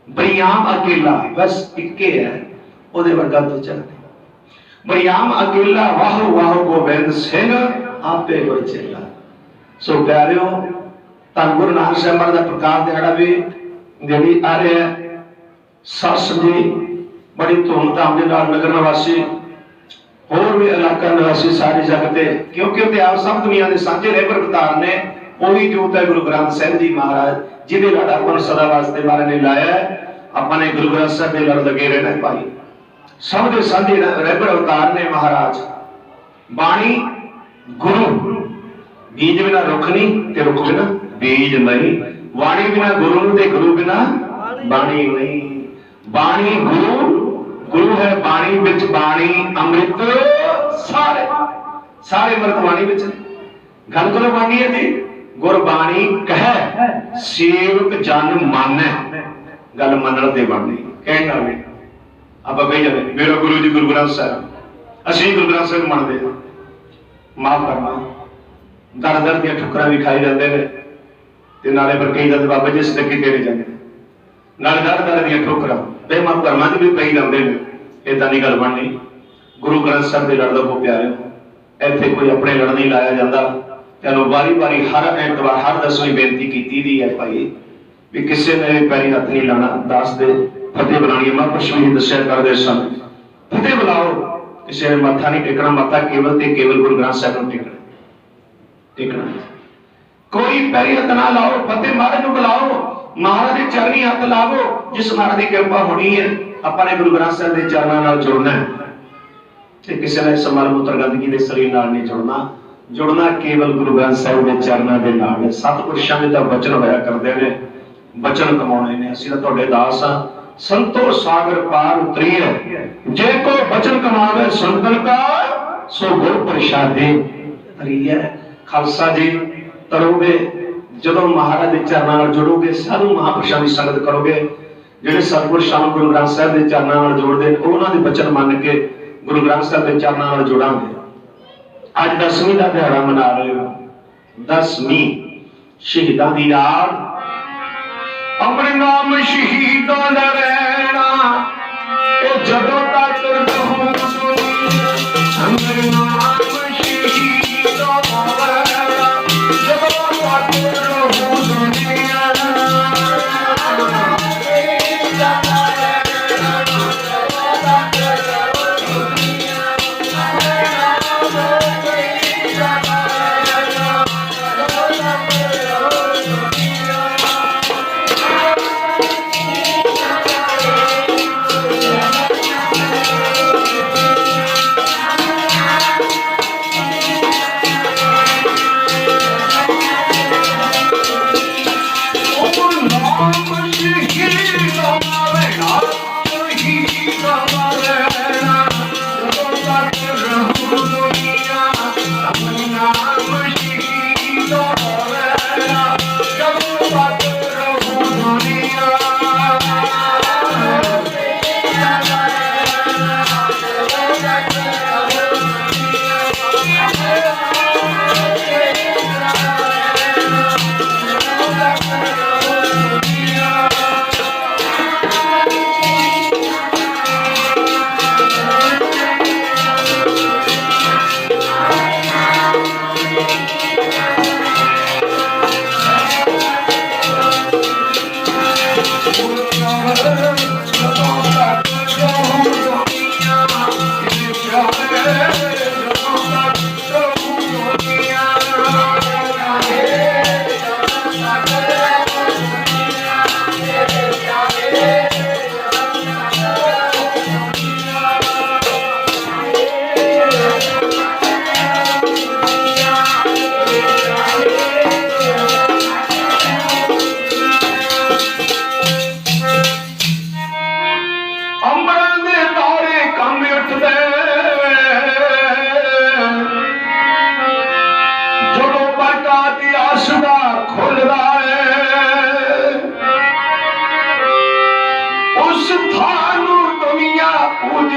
बरियाम अकेला, बस इक्के है ओदे वर्गा दूजा नहीं। बरियाम अकेला वाह वाह गोबिंद सिंह आपे गुर चेला। सो प्यारियो धन गुरु नानक साहब महाराज दा प्रकाश दिहाड़ा भी जेड़ी आ रहा है। सस जी बड़ी धूमधाम के नाल नगर निवासी होर भी इलाका निवासी सारी जगत, क्योंकि आप सब दुनिया के सांझे रहबर अवतार ने। वही जोत है गुरु ग्रंथ साहिब जी महाराज, जिहदे लड़ अपन सदा वास्ते मारे ने लाया है। अपने गुरु ग्रंथ साहिब के लड़ लगे रहना भाई, सब के सांझे रहबर अवतार ने महाराज। बाणी गुरु, बीज बिना रुख नहीं ते रुख बिना बीज नहीं। वाणी बिना गुरु नहीं ते गुरु बिना बाणी नहीं। बाणी गुरु, गुरु है बाणी विच बाणी अमृत सारे सारे अमृत बाणी विच। गल करो बाणी है जी, गुरबाणी कह सेवक जन मानै, गल मनण ते बाणी कहण नाल नहीं। आप कही जाते मेरा गुरु जी गुरु ग्रंथ साहिब, असीं गुरु ग्रंथ साहिब मनदे हां। माफ करना, दर दर दी ठुकरां भी खाई जाते हैं ते नाले पर कही जाते बाबा जी असीं तां किते नहीं जांदे, नाले दर दर दी ठुकरां बेमान धर्मां च भी पई जांदे ने। इदां दी गल बननी। गुरु ग्रंथ साहिब दे लड़ दा को प्यारे, इत्थे कोई अपने लड़ नहीं लाया जांदा। तैनूं बारी बारी हर ऐतवार हर दसवीं बेनती कीती दी है भाई भी किसी ने पैरी हथ नहीं लाना। दस दे फतेह बुलानी, महापुरुष भी दस्या करदे सन, फतेह बुलाओ, किसी ने मत्था नहीं टेकना, मत्था केवल ते केवल गुरु ग्रंथ साहिब नूं टेकना टेकना। कोई पैरी हथ ना लाओ, फतेह महाराज नूं बुलाओ, महाराज दे चरणी हथ लावो। जिस महाराज की कृपा होनी है अपने गुरु ग्रंथ साहिब के चरणों नाल जुड़ना है। किसी ने समल मूत्र गंदगी के शरीर नाल नहीं जुड़ना, जुड़ना केवल गुरु ग्रंथ साहिब के चरणों के नाल। सतपुरुषां दे तां वचन होया करदे ने, वचन कमाउणे ने। असीं तां तुहाडे दास हां, संतो सागर पार उतरीए, जे को वचन कमावे सुनतन का सो गुर प्रसादे तरीए। खालसा जी तरोगे जदों महाराज के चरणों नाल जुड़ोगे, साधु महापुरुषों की संगत करोगे, जिहड़े सतपुरुषां नूं गुरु ग्रंथ साहिब के चरणों नाल जोड़दे ने, उन्हां दे वचन मन के गुरु ग्रंथ साहिब के चरणों नाल जुड़ांगे। अज 10वीं का दिहाड़ा मना रहे हो, 10वीं शहीदां दी याद। अमर नाम शहीदां दा रहना ए जदों तक रहूं दुनिया। अमर नाम शहीदां दा रहना जदों तक रहूं दुनिया।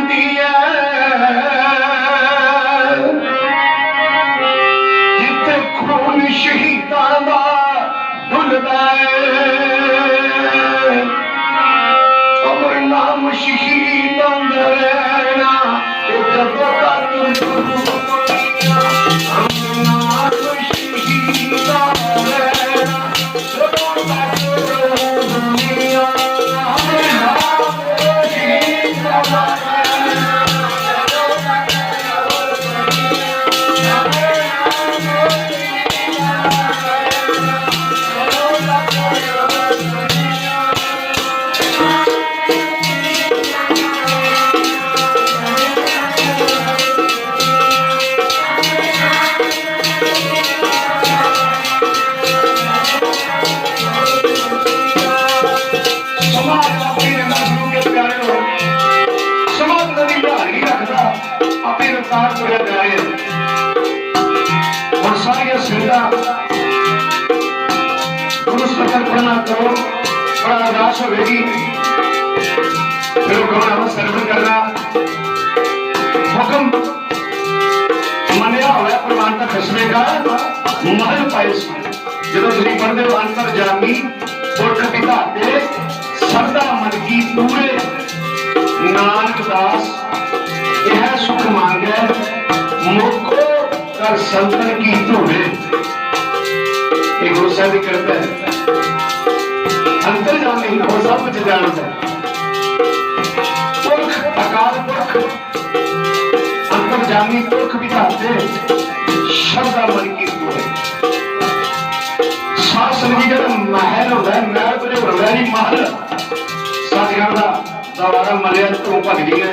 ਹੁੰਦੀ ਐ ਜਿੱਥੇ ਖੂਨ ਸ਼ਹੀਦਾਂ ਦਾ ਡੁੱਲਦਾ ਏ ਅਮਰ ਨਾਮ ਸ਼ਹੀਦਾਂ ਦਾ ਰਹਿਣਾ ਇਹ ਜਦੋਂ ਤੱਕ ਅਮਰ ਨਾਮ ਸ਼ਹੀਦਾਂ ਦਾ ਰਹਿਣਾ ਜਦੋਂ ਤੱਕ ਦੁਨੀਆ ਅਮਰ ਨਾਮ ਸ਼ਹੀਦਾਂ ਦਾ अपनी रफ्तार तुरया जा रहे और सारिया सिंधा गुरु सतर पढ़ना करो बड़ा अरदास होगी फिर गौरव सर्व करना हुक्म मनिया हुआ प्रमाणता खसमे का महल पाए जो तुम पढ़ते हो अंतरजामी पुरख पिता के सरदा मन की पूरे नानक दास यह सुख मांगे मुको कर संतन की धोरे ये गुरु साहब भी करता है अंतर जाने ही वो सब कुछ जानता है पुरख अकाल पुरख अंतर जानी पुरख बिठाते श्रद्धा मन की धोरे सात संगी जब महल होता है महल बड़े होता है महल साथियों का दवारा मलिया तो भग गई है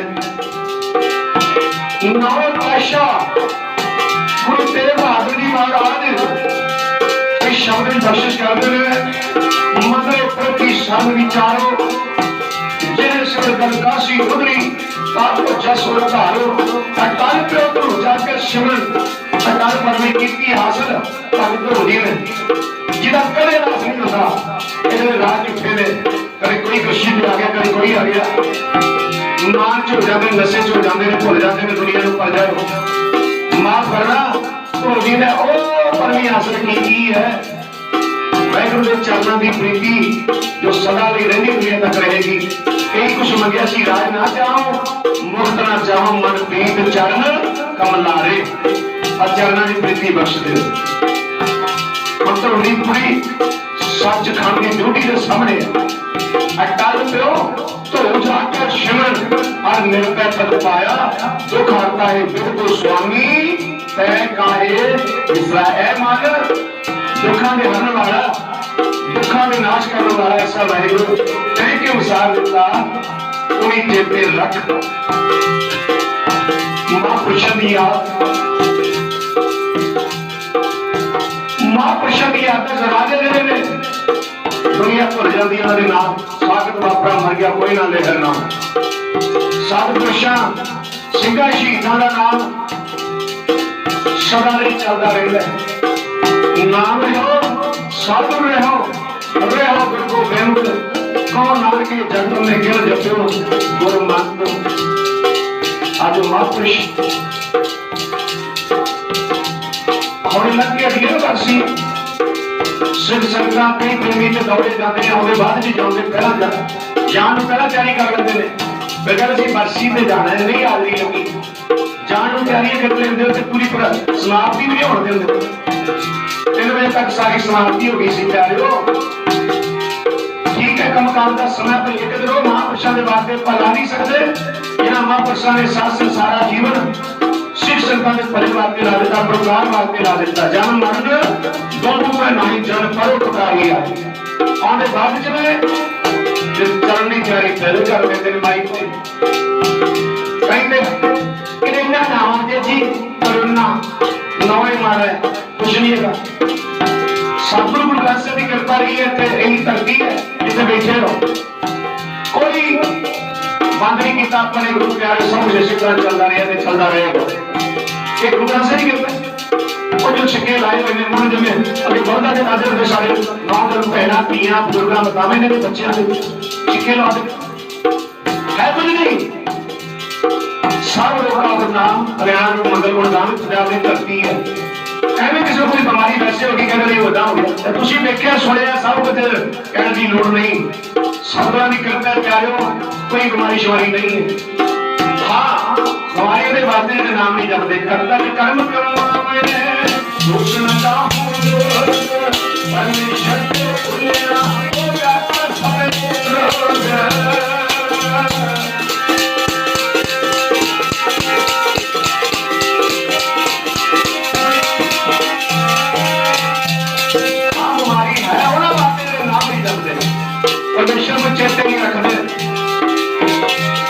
नौ पातशाह गुरु तेग बहादुर जी महाराज इस शब्द में बख्शिश करते हैं मन प्रति सन विचारो जिन्हें सिर दरकासी उदरी आपको जस उधारो अटल पे तो जाकर शिवन अटल परमे कीर्ति हासिल भगत होनी है जिदा कदे रास नहीं होता इन्हें राज उठे ने कभी कोई खुशी में आ गया कभी कोई आ गया मान च हो जाते नशे च हो जाते हैं भुल जाते हैं दुनिया को पल जाओ माफ करना तो जी ने ओ परमी हासिल की है वाहिगुरु के चरणों की प्रीति जो सदा ਲਈ रहनी दुनिया तक रहेगी यही कुछ मंगिया सी राज ना चाहो मुक्त ना चाहो मन प्रीत चरण कमलारे और चरणों की प्रीति बख्श दे मतलब पूरी सच खान की ड्यूटी के सामने अटल प्यो तो जाकर शिवन और निर्भय पद पाया दुख हरता है बिल्कुल स्वामी तय काहे इसराए मान दुखा के हरने वाला दुखा के नाश करने वाला ऐसा वाहिगुरु तेरे के अनुसार दिता कोई चेते रख महापुरुषों की याद महापुरुषों की याद जनाजे दे ने दुनिया भुल जाती है नाम सागत बापरा मर गया कोई ना ले नाम सतपुरुषां सिंघा शहीदां दा नाम सदा नहीं चलता रहता है नाम रहो साधु रहो गुरु गोबिंद कौन नानक के जन्म में गिर जपो गुरु मंद आज महापुरुष और लग के अधीन करसी सिख संगतां कई प्रेमी ते दौड़े जाते हैं ਉਹਦੇ ਬਾਅਦ भी जाते पहला जान पहला तैयारी कर लेते हैं बेगर ਅਸੀਂ बरसी ते जाना है नहीं हाजरी लगी जान ਨੂੰ ਤਿਆਰੀਆਂ ਕਰ ਲੈਂਦੇ ਤੇ ਪੂਰੀ समाप्ति भी नहीं होने देंगे 3 बजे तक सारी समाप्ति हो गई सी प्यारियो ठीक है कम काम का समय पर एक करो महापुरुषों के वास्ते भला नहीं सकते इन्हां महापुरुषों ने साथ सारा जीवन सिख संगतां दे परिवार के ला दिता परिवार वास्ते ला दिता जन मरण दोनों में नहीं जन परो टुटाई आ आने बाद में जिस चरण की तैयारी पहले कर लेते हैं माइक पे कहते कि इन्ना नाम दे जी करुणा नौवे मारा है कुछ नहीं है सतगुरु गुरु ग्रंथ साहिब की कृपा रही है ते यही धरती है जिसे बैठे रहो कोई बंद नहीं किया अपने गुरु प्यारे समझ सिखना चलता रहा ते चलता रहेगा ये गुरु ग्रंथ साहिब की कृपा और जो सिक्के लाए हुए ने मुझे जमे अभी बंदा के नाजर में सारे नौ दिन पहना पिया बुजुर्ग बतावे ने बच्चे सिक्के ला दे है कुछ नहीं सब लोगों का नाम कल्याण मंगल गुणगान पंजाब की धरती है ਐਵੇਂ ਕਿਸੇ ਨੂੰ ਕੋਈ ਬਿਮਾਰੀ ਵੈਸੇ ਹੋ ਗਈ ਕਹਿੰਦੇ ਨਹੀਂ ਹੋਦਾ ਹੋ ਗਿਆ ਤੁਸੀਂ ਵੇਖਿਆ ਸੁਣਿਆ ਸਭ ਕੁਝ ਕਹਿਣ ਦੀ ਲੋੜ ਨਹੀਂ ਸਭਨਾਂ ਦੀ ਕਿਰਪਾ ਪਿਆਰਿਓ ਕੋਈ ਬਿਮਾਰੀ ਸ਼ਵਾਰੀ ਨਹੀਂ ਹੈ ਹਾਂ ਖਵਾਏ ਦੇ ਵਾਸਤੇ ਦੇ ਨਾਮ ਨਹੀਂ ਜਪਦੇ ਕਰਤਾ ਕਿ ਕਰਮ ਕਰਨਾ ਮੈਂ ਦੁੱਖ ਨਾ ਚਾਹੂੰ ਪਰਮੇਸ਼ਰ ਤੇ ਭੁੱਲਿਆ ਉਹ ਕਰਤਾ ਸਾਰੇ परमेश्वर में चेते नहीं रखते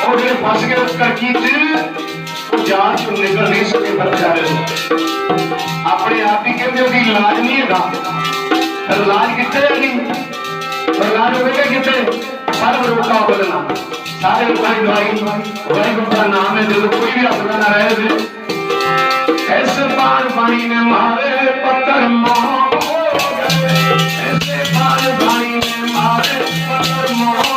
और जो फंस गए उस करकी वो जान चो निकल नहीं सके बेचारे अपने आप ही कहते हो इलाज नहीं है इलाज कितने है नहीं इलाज होगा कितने सर्व रोग का बदलना सारे लोगों की दवाई का नाम है जो कोई भी अपना ना रहे ऐसे पान पानी ने मारे पत्थर मोह ऐसे पान पानी ने मारे पत्थर मोह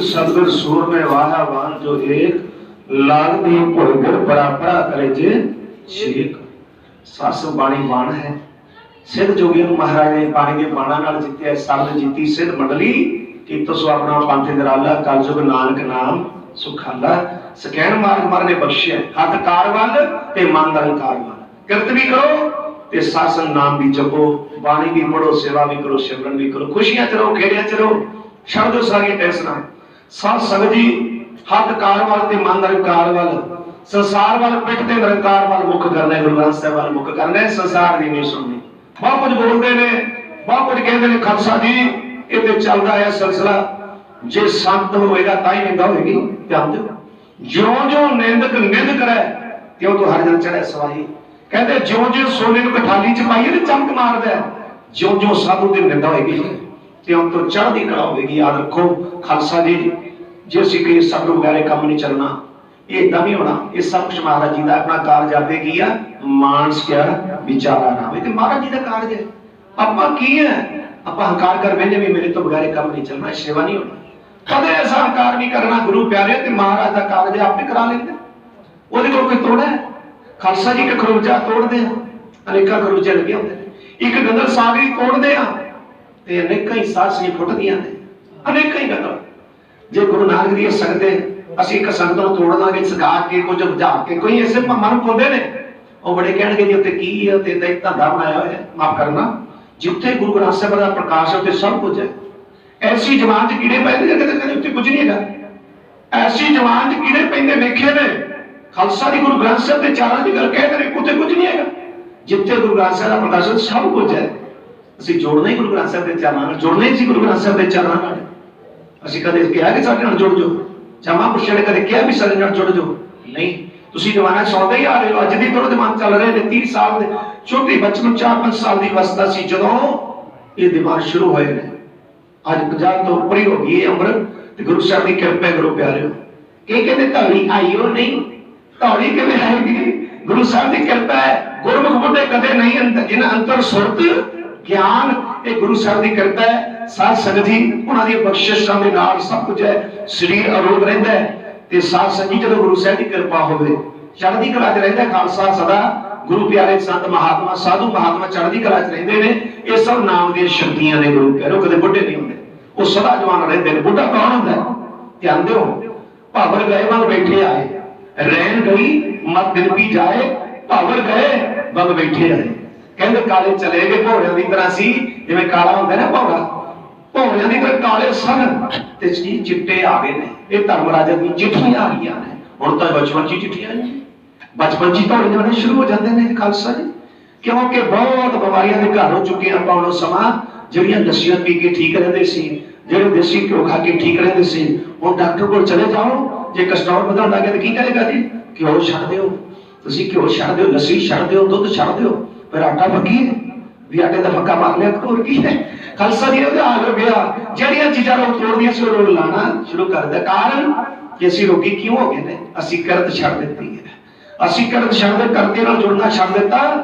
सदगुर सूर में वाहा वान जो एक लाग दी भोगर बराबरा करे जे छेक सासु बाणी बाण है सिद्ध जोगी महाराज ने पानी के बाणा नाल जित्या शब्द जीती सिद्ध मंडली कि तो सो अपना पंथ दराला कलयुग नानक नाम सुखाला सकैन मार्ग मार ने बख्शिया हक कार वाल ते मन निरंकार वाल किरत भी करो ते सासन नाम भी जपो बाणी भी पढ़ो सेवा भी करो सिमरन भी करो खुशियां च रहो खेड़ियां च रहो शब्द सारी टेंशना साध संगत जी हक कार वाल ते मन निरंकार वाल संसार वाल पिट ते निरंकार वाल मुख करना गुरु ग्रंथ साहिब वाल मुख करना संसार दी नहीं सुननी बहुत कुछ बोलते ने बहुत कुछ कहते ने खालसा जी ये ते चलदा है सिलसिला जे संत होएगा ताई निंदा होएगी ध्यान दो ज्यों-ज्यों निंदक निंद करे त्यों तो हर जन चढ़े सवाही कहते ज्यों-ज्यों सोने को थाली च पाइए ते चमक मारदा है ज्यों-ज्यों साधु दी निंदा होएगी त्यों तो चढ़दी कला होएगी याद रखो खालसा जी जे असीं कोई सब वगैरह काम नहीं चलना ये इदां नहीं होना ये सब कुछ महाराज जी दा अपना कारज आपे किया मानस क्या विचारा ना होवे ते महाराज जी दा कारज है आपां की है आपां हंकार कर बैठे भी मेरे तो बगैर काम नहीं चलना सेवा नहीं होना कदे ऐसा हंकार नहीं करना गुरु प्यारे ते महाराज दा कारज आपे करा लेंदे ओदे कोल कोई तोड़ा है खालसा जी के खरोजा तोड़दे अनेका खरोजे लगे होंदे एक गंदल सागरी तोड़दे आ ते अनेका ही सासनी फुटदियां ने अनेका ही गंदल जे गुरु नानक दी संगत ਅਸੀਂ ਇੱਕ ਸੰਗਤ ਨੂੰ ਤੋੜ ਲਾਂਗੇ ਸਿਖਾ ਕੇ ਕੁਝ ਬੁਝਾ ਕੇ ਕੋਈ ਐਸੇ ਮਨ ਪਾਉਂਦੇ ਨੇ ਉਹ ਬੜੇ ਕਹਿਣਗੇ ਜੀ ਉੱਤੇ ਕੀ ਹੈ ਤੇ ਤਾਂ ਧੰਦਾ ਬਣਾਇਆ ਹੋਇਆ ਮਾਫ ਕਰਨਾ ਜਿੱਥੇ ਗੁਰੂ ਗ੍ਰੰਥ ਸਾਹਿਬ ਦਾ ਪ੍ਰਕਾਸ਼ ਹੈ ਉੱਤੇ ਸਭ ਕੁਝ ਹੈ ਐਸੀ ਜਮਾਨ 'ਚ ਕੀੜੇ ਪੈਂਦੇ ਜਿਹੜੇ ਕਹਿੰਦੇ ਉੱਤੇ ਕੁਝ ਨਹੀਂ ਹੈਗਾ ਐਸੀ ਜਮਾਨ 'ਚ ਕੀੜੇ ਪੈਂਦੇ ਵੇਖੇ ਨੇ ਖਾਲਸਾ ਦੀ ਗੁਰੂ ਗ੍ਰੰਥ ਸਾਹਿਬ ਦੇ ਚਾਰਾਂ ਦੀ ਗੱਲ ਕਹਿੰਦੇ ਨੇ ਉੱਤੇ ਕੁਝ ਨਹੀਂ ਹੈਗਾ ਜਿੱਥੇ ਗੁਰੂ ਗ੍ਰੰਥ ਸਾਹਿਬ ਦਾ ਪ੍ਰਕਾਸ਼ ਹੈ ਸਭ ਕੁਝ ਹੈ ਅਸੀਂ ਜੋੜਨਾ ਹੀ ਗੁਰੂ ਗ੍ਰੰਥ ਸਾਹਿਬ ਦੇ ਚਾਰਾਂ ਨਾਲ ਜੁੜਨਾ ਹੀ ਸੀ ਗੁਰੂ ਗ੍ਰੰਥ ਸਾਹਿਬ ਦੇ ਚਾਰਾਂ ਨਾਲ ਅਸੀਂ ਕਦੇ ਕਿਹਾ ਕਿ ਸਾਡੇ ਨਾਲ ਜੁੜ ਜਾਓ ਜਾਂ ਮਹਾਂਪੁਰਸ਼ਾਂ ਨੇ ਕਦੇ ਕਿਹਾ ਵੀ ਸਾਡੇ ਨਾਲ ਜੁੜ ਜਾਓ ਨਹੀਂ ਤੁਸੀਂ ਜਵਾਨਾ ਸੁਣਦੇ ਹੀ ਆ ਰਹੇ ਹੋ ਅੱਜ ਦੀ ਤੋਂ ਦਿਮਾਗ ਚੱਲ ਰਹੇ ਨੇ 30 ਸਾਲ ਦੇ ਛੋਟੇ ਬੱਚੇ ਨੂੰ 4-5 ਸਾਲ ਦੀ ਅਵਸਥਾ ਸੀ ਜਦੋਂ ਇਹ ਦਿਮਾਗ ਸ਼ੁਰੂ ਹੋਏ ਨੇ ਅੱਜ 50 ਤੋਂ ਉੱਪਰ ਹੀ ਹੋ ਗਈ ਇਹ ਉਮਰ ਤੇ ਗੁਰੂ ਸਾਹਿਬ ਦੀ ਕਿਰਪਾ ਗੁਰੂ ਪਿਆਰਿਓ ਇਹ ਕਹਿੰਦੇ ਧੌਲੀ ਆਈਓ ਨਹੀਂ ਧੌਲੀ ਕਿਵੇਂ ਆਏਗੀ ਗੁਰੂ ਸਾਹਿਬ ਦੀ ਕਿਰਪਾ ਹੈ ਗੁਰਮੁਖ ਬੁੱਢੇ ਕਦੇ ਨਹੀਂ ਜਿਨ੍ਹਾਂ ਅੰਤਰ ਸੁਰਤ ਗਿਆਨ ਇਹ ਗੁਰੂ ਸਾਹਿਬ ਦੀ ਕਿਰਪਾ ਹੈ ਸਾਧ ਸੰਗਤ ਜੀ ਉਹਨਾਂ ਦੀ ਬਖਸ਼ਿਸ਼ਾਂ ਦੇ ਨਾਲ ਸਭ ਕੁਝ ਹੈ ਸਰੀਰ ਅਰੋਗ ਰਹਿੰਦਾ ਹੈ ਤੇ ਸਾਧ ਸੰਗਤ ਜੀ ਜਦੋਂ ਗੁਰੂ ਸਾਹਿਬ ਦੀ ਕਿਰਪਾ ਹੋਵੇ ਚੜ੍ਹਦੀ ਕਲਾ 'ਚ ਰਹਿੰਦਾ ਖਾਲਸਾ ਸਦਾ ਗੁਰੂ ਪਿਆਰੇ ਸੰਤ ਮਹਾਤਮਾ ਸਾਧੂ ਮਹਾਤਮਾ ਚੜ੍ਹਦੀ ਕਲਾ 'ਚ ਰਹਿੰਦੇ ਨੇ ਇਹ ਸਭ ਨਾਮ ਦੀਆਂ ਸ਼ਕਤੀਆਂ ਨੇ ਗੁਰੂ ਪਿਆਰੋ ਕਦੇ ਬੁੱਢੇ ਨਹੀਂ ਹੁੰਦੇ ਉਹ ਸਦਾ ਜਵਾਨ ਰਹਿੰਦੇ ਨੇ ਬੁੱਢਾ ਕੌਣ ਹੁੰਦਾ ਧਿਆਨ ਦਿਓ ਭਾਵਰ ਗਏ ਵੱਲ ਬੈਠੇ ਆਏ ਰਹਿਣ ਗਈ ਮਤ ਦਿਨ ਵੀ ਜਾਏ ਭਾਵਰ ਗਏ ਵੱਲ ਬੈਠੇ ਆਏ ਕਹਿੰਦੇ ਕਾਲੇ ਚਲੇ ਗਏ ਭੌਰਿਆਂ ਦੀ ਤਰ੍ਹਾਂ ਸੀ ਜਿਵੇਂ ਕਾਲਾ ਹੁੰਦਾ ਨਾ ਭੌਰਾ ਭੌਰਿਆਂ ਦੀ ਤਰ੍ਹਾਂ ਕਾਲੇ ਸਨ ਤੇ ਜੀ ਚਿੱਟੇ ਆ ਗਏ ਨੇ ਇਹ ਧਰਮ ਰਾਜਾ ਦੀ ਚਿੱਠੀਆਂ ਆ ਗਈਆਂ ਨੇ ਹੁਣ ਤਾਂ ਬਚਪਨ 'ਚ ਚਿੱਠੀਆਂ ਨੇ ਬਚਪਨ 'ਚ ਧੌੜੇ ਜਾਣੇ ਸ਼ੁਰੂ ਹੋ ਜਾਂਦੇ ਨੇ ਖਾਲਸਾ ਜੀ ਕਿਉਂਕਿ ਬਹੁਤ ਬਿਮਾਰੀਆਂ ਦੇ ਘਰ ਹੋ ਚੁੱਕੇ ਆਪਾਂ ਉਹ ਸਮਾਂ ਜਿਹੜੀਆਂ ਲੱਸੀਆਂ ਪੀ ਕੇ ਠੀਕ ਰਹਿੰਦੇ ਸੀ ਜਿਹੜੇ ਦੇਸੀ ਘਿਓ ਖਾ ਕੇ ਠੀਕ ਰਹਿੰਦੇ ਸੀ ਹੁਣ ਡਾਕਟਰ ਕੋਲ ਚਲੇ ਜਾਓ ਜੇ ਕਸਟਰੋਲ ਵਧਣ ਲੱਗੇ ਤਾਂ ਕੀ ਕਹੇਗਾ ਜੀ ਘਿਓ ਛੱਡ ਦਿਓ ਤੁਸੀਂ ਘਿਓ ਛੱਡ ਦਿਓ ਲੱਸੀ ਛੱਡ ਦਿਓ ਦੁੱਧ ਛੱਡ ਦਿਓ ਫਿਰ ਆਟਾ ਪੱਕੀ ਵੀ ਆਟੇ ਦਾ ਫੱਕਾ ਮਾਰ ਲਿਆ ਹੋਰ ਕੀ ਹੈ ਖਾਲਸਾ ਜੀ ਉਹਦਾ ਹਾਲ ਗਿਆ ਜਿਹੜੀਆਂ ਚੀਜ਼ਾਂ ਨੂੰ ਤੋੜਦੀਆਂ ਸੀ ਉਹ ਲਾਣਾ ਸ਼ੁਰੂ ਕਰ ਦਿੱਤਾ ਕਾਰਨ ਕਿ ਅਸੀਂ ਰੋਗੀ ਕਿਉਂ ਹੋ ਗਏ ਨੇ ਅਸੀਂ ਕਿਰਤ ਛੱਡ ਦਿੱਤੀ ਹੈ ਅਸੀਂ ਕਿਰਤ ਛੱਡ ਦੇ ਕਰਤੇ ਨਾਲ ਜੁੜਨਾ ਛੱਡ ਦਿੱਤਾ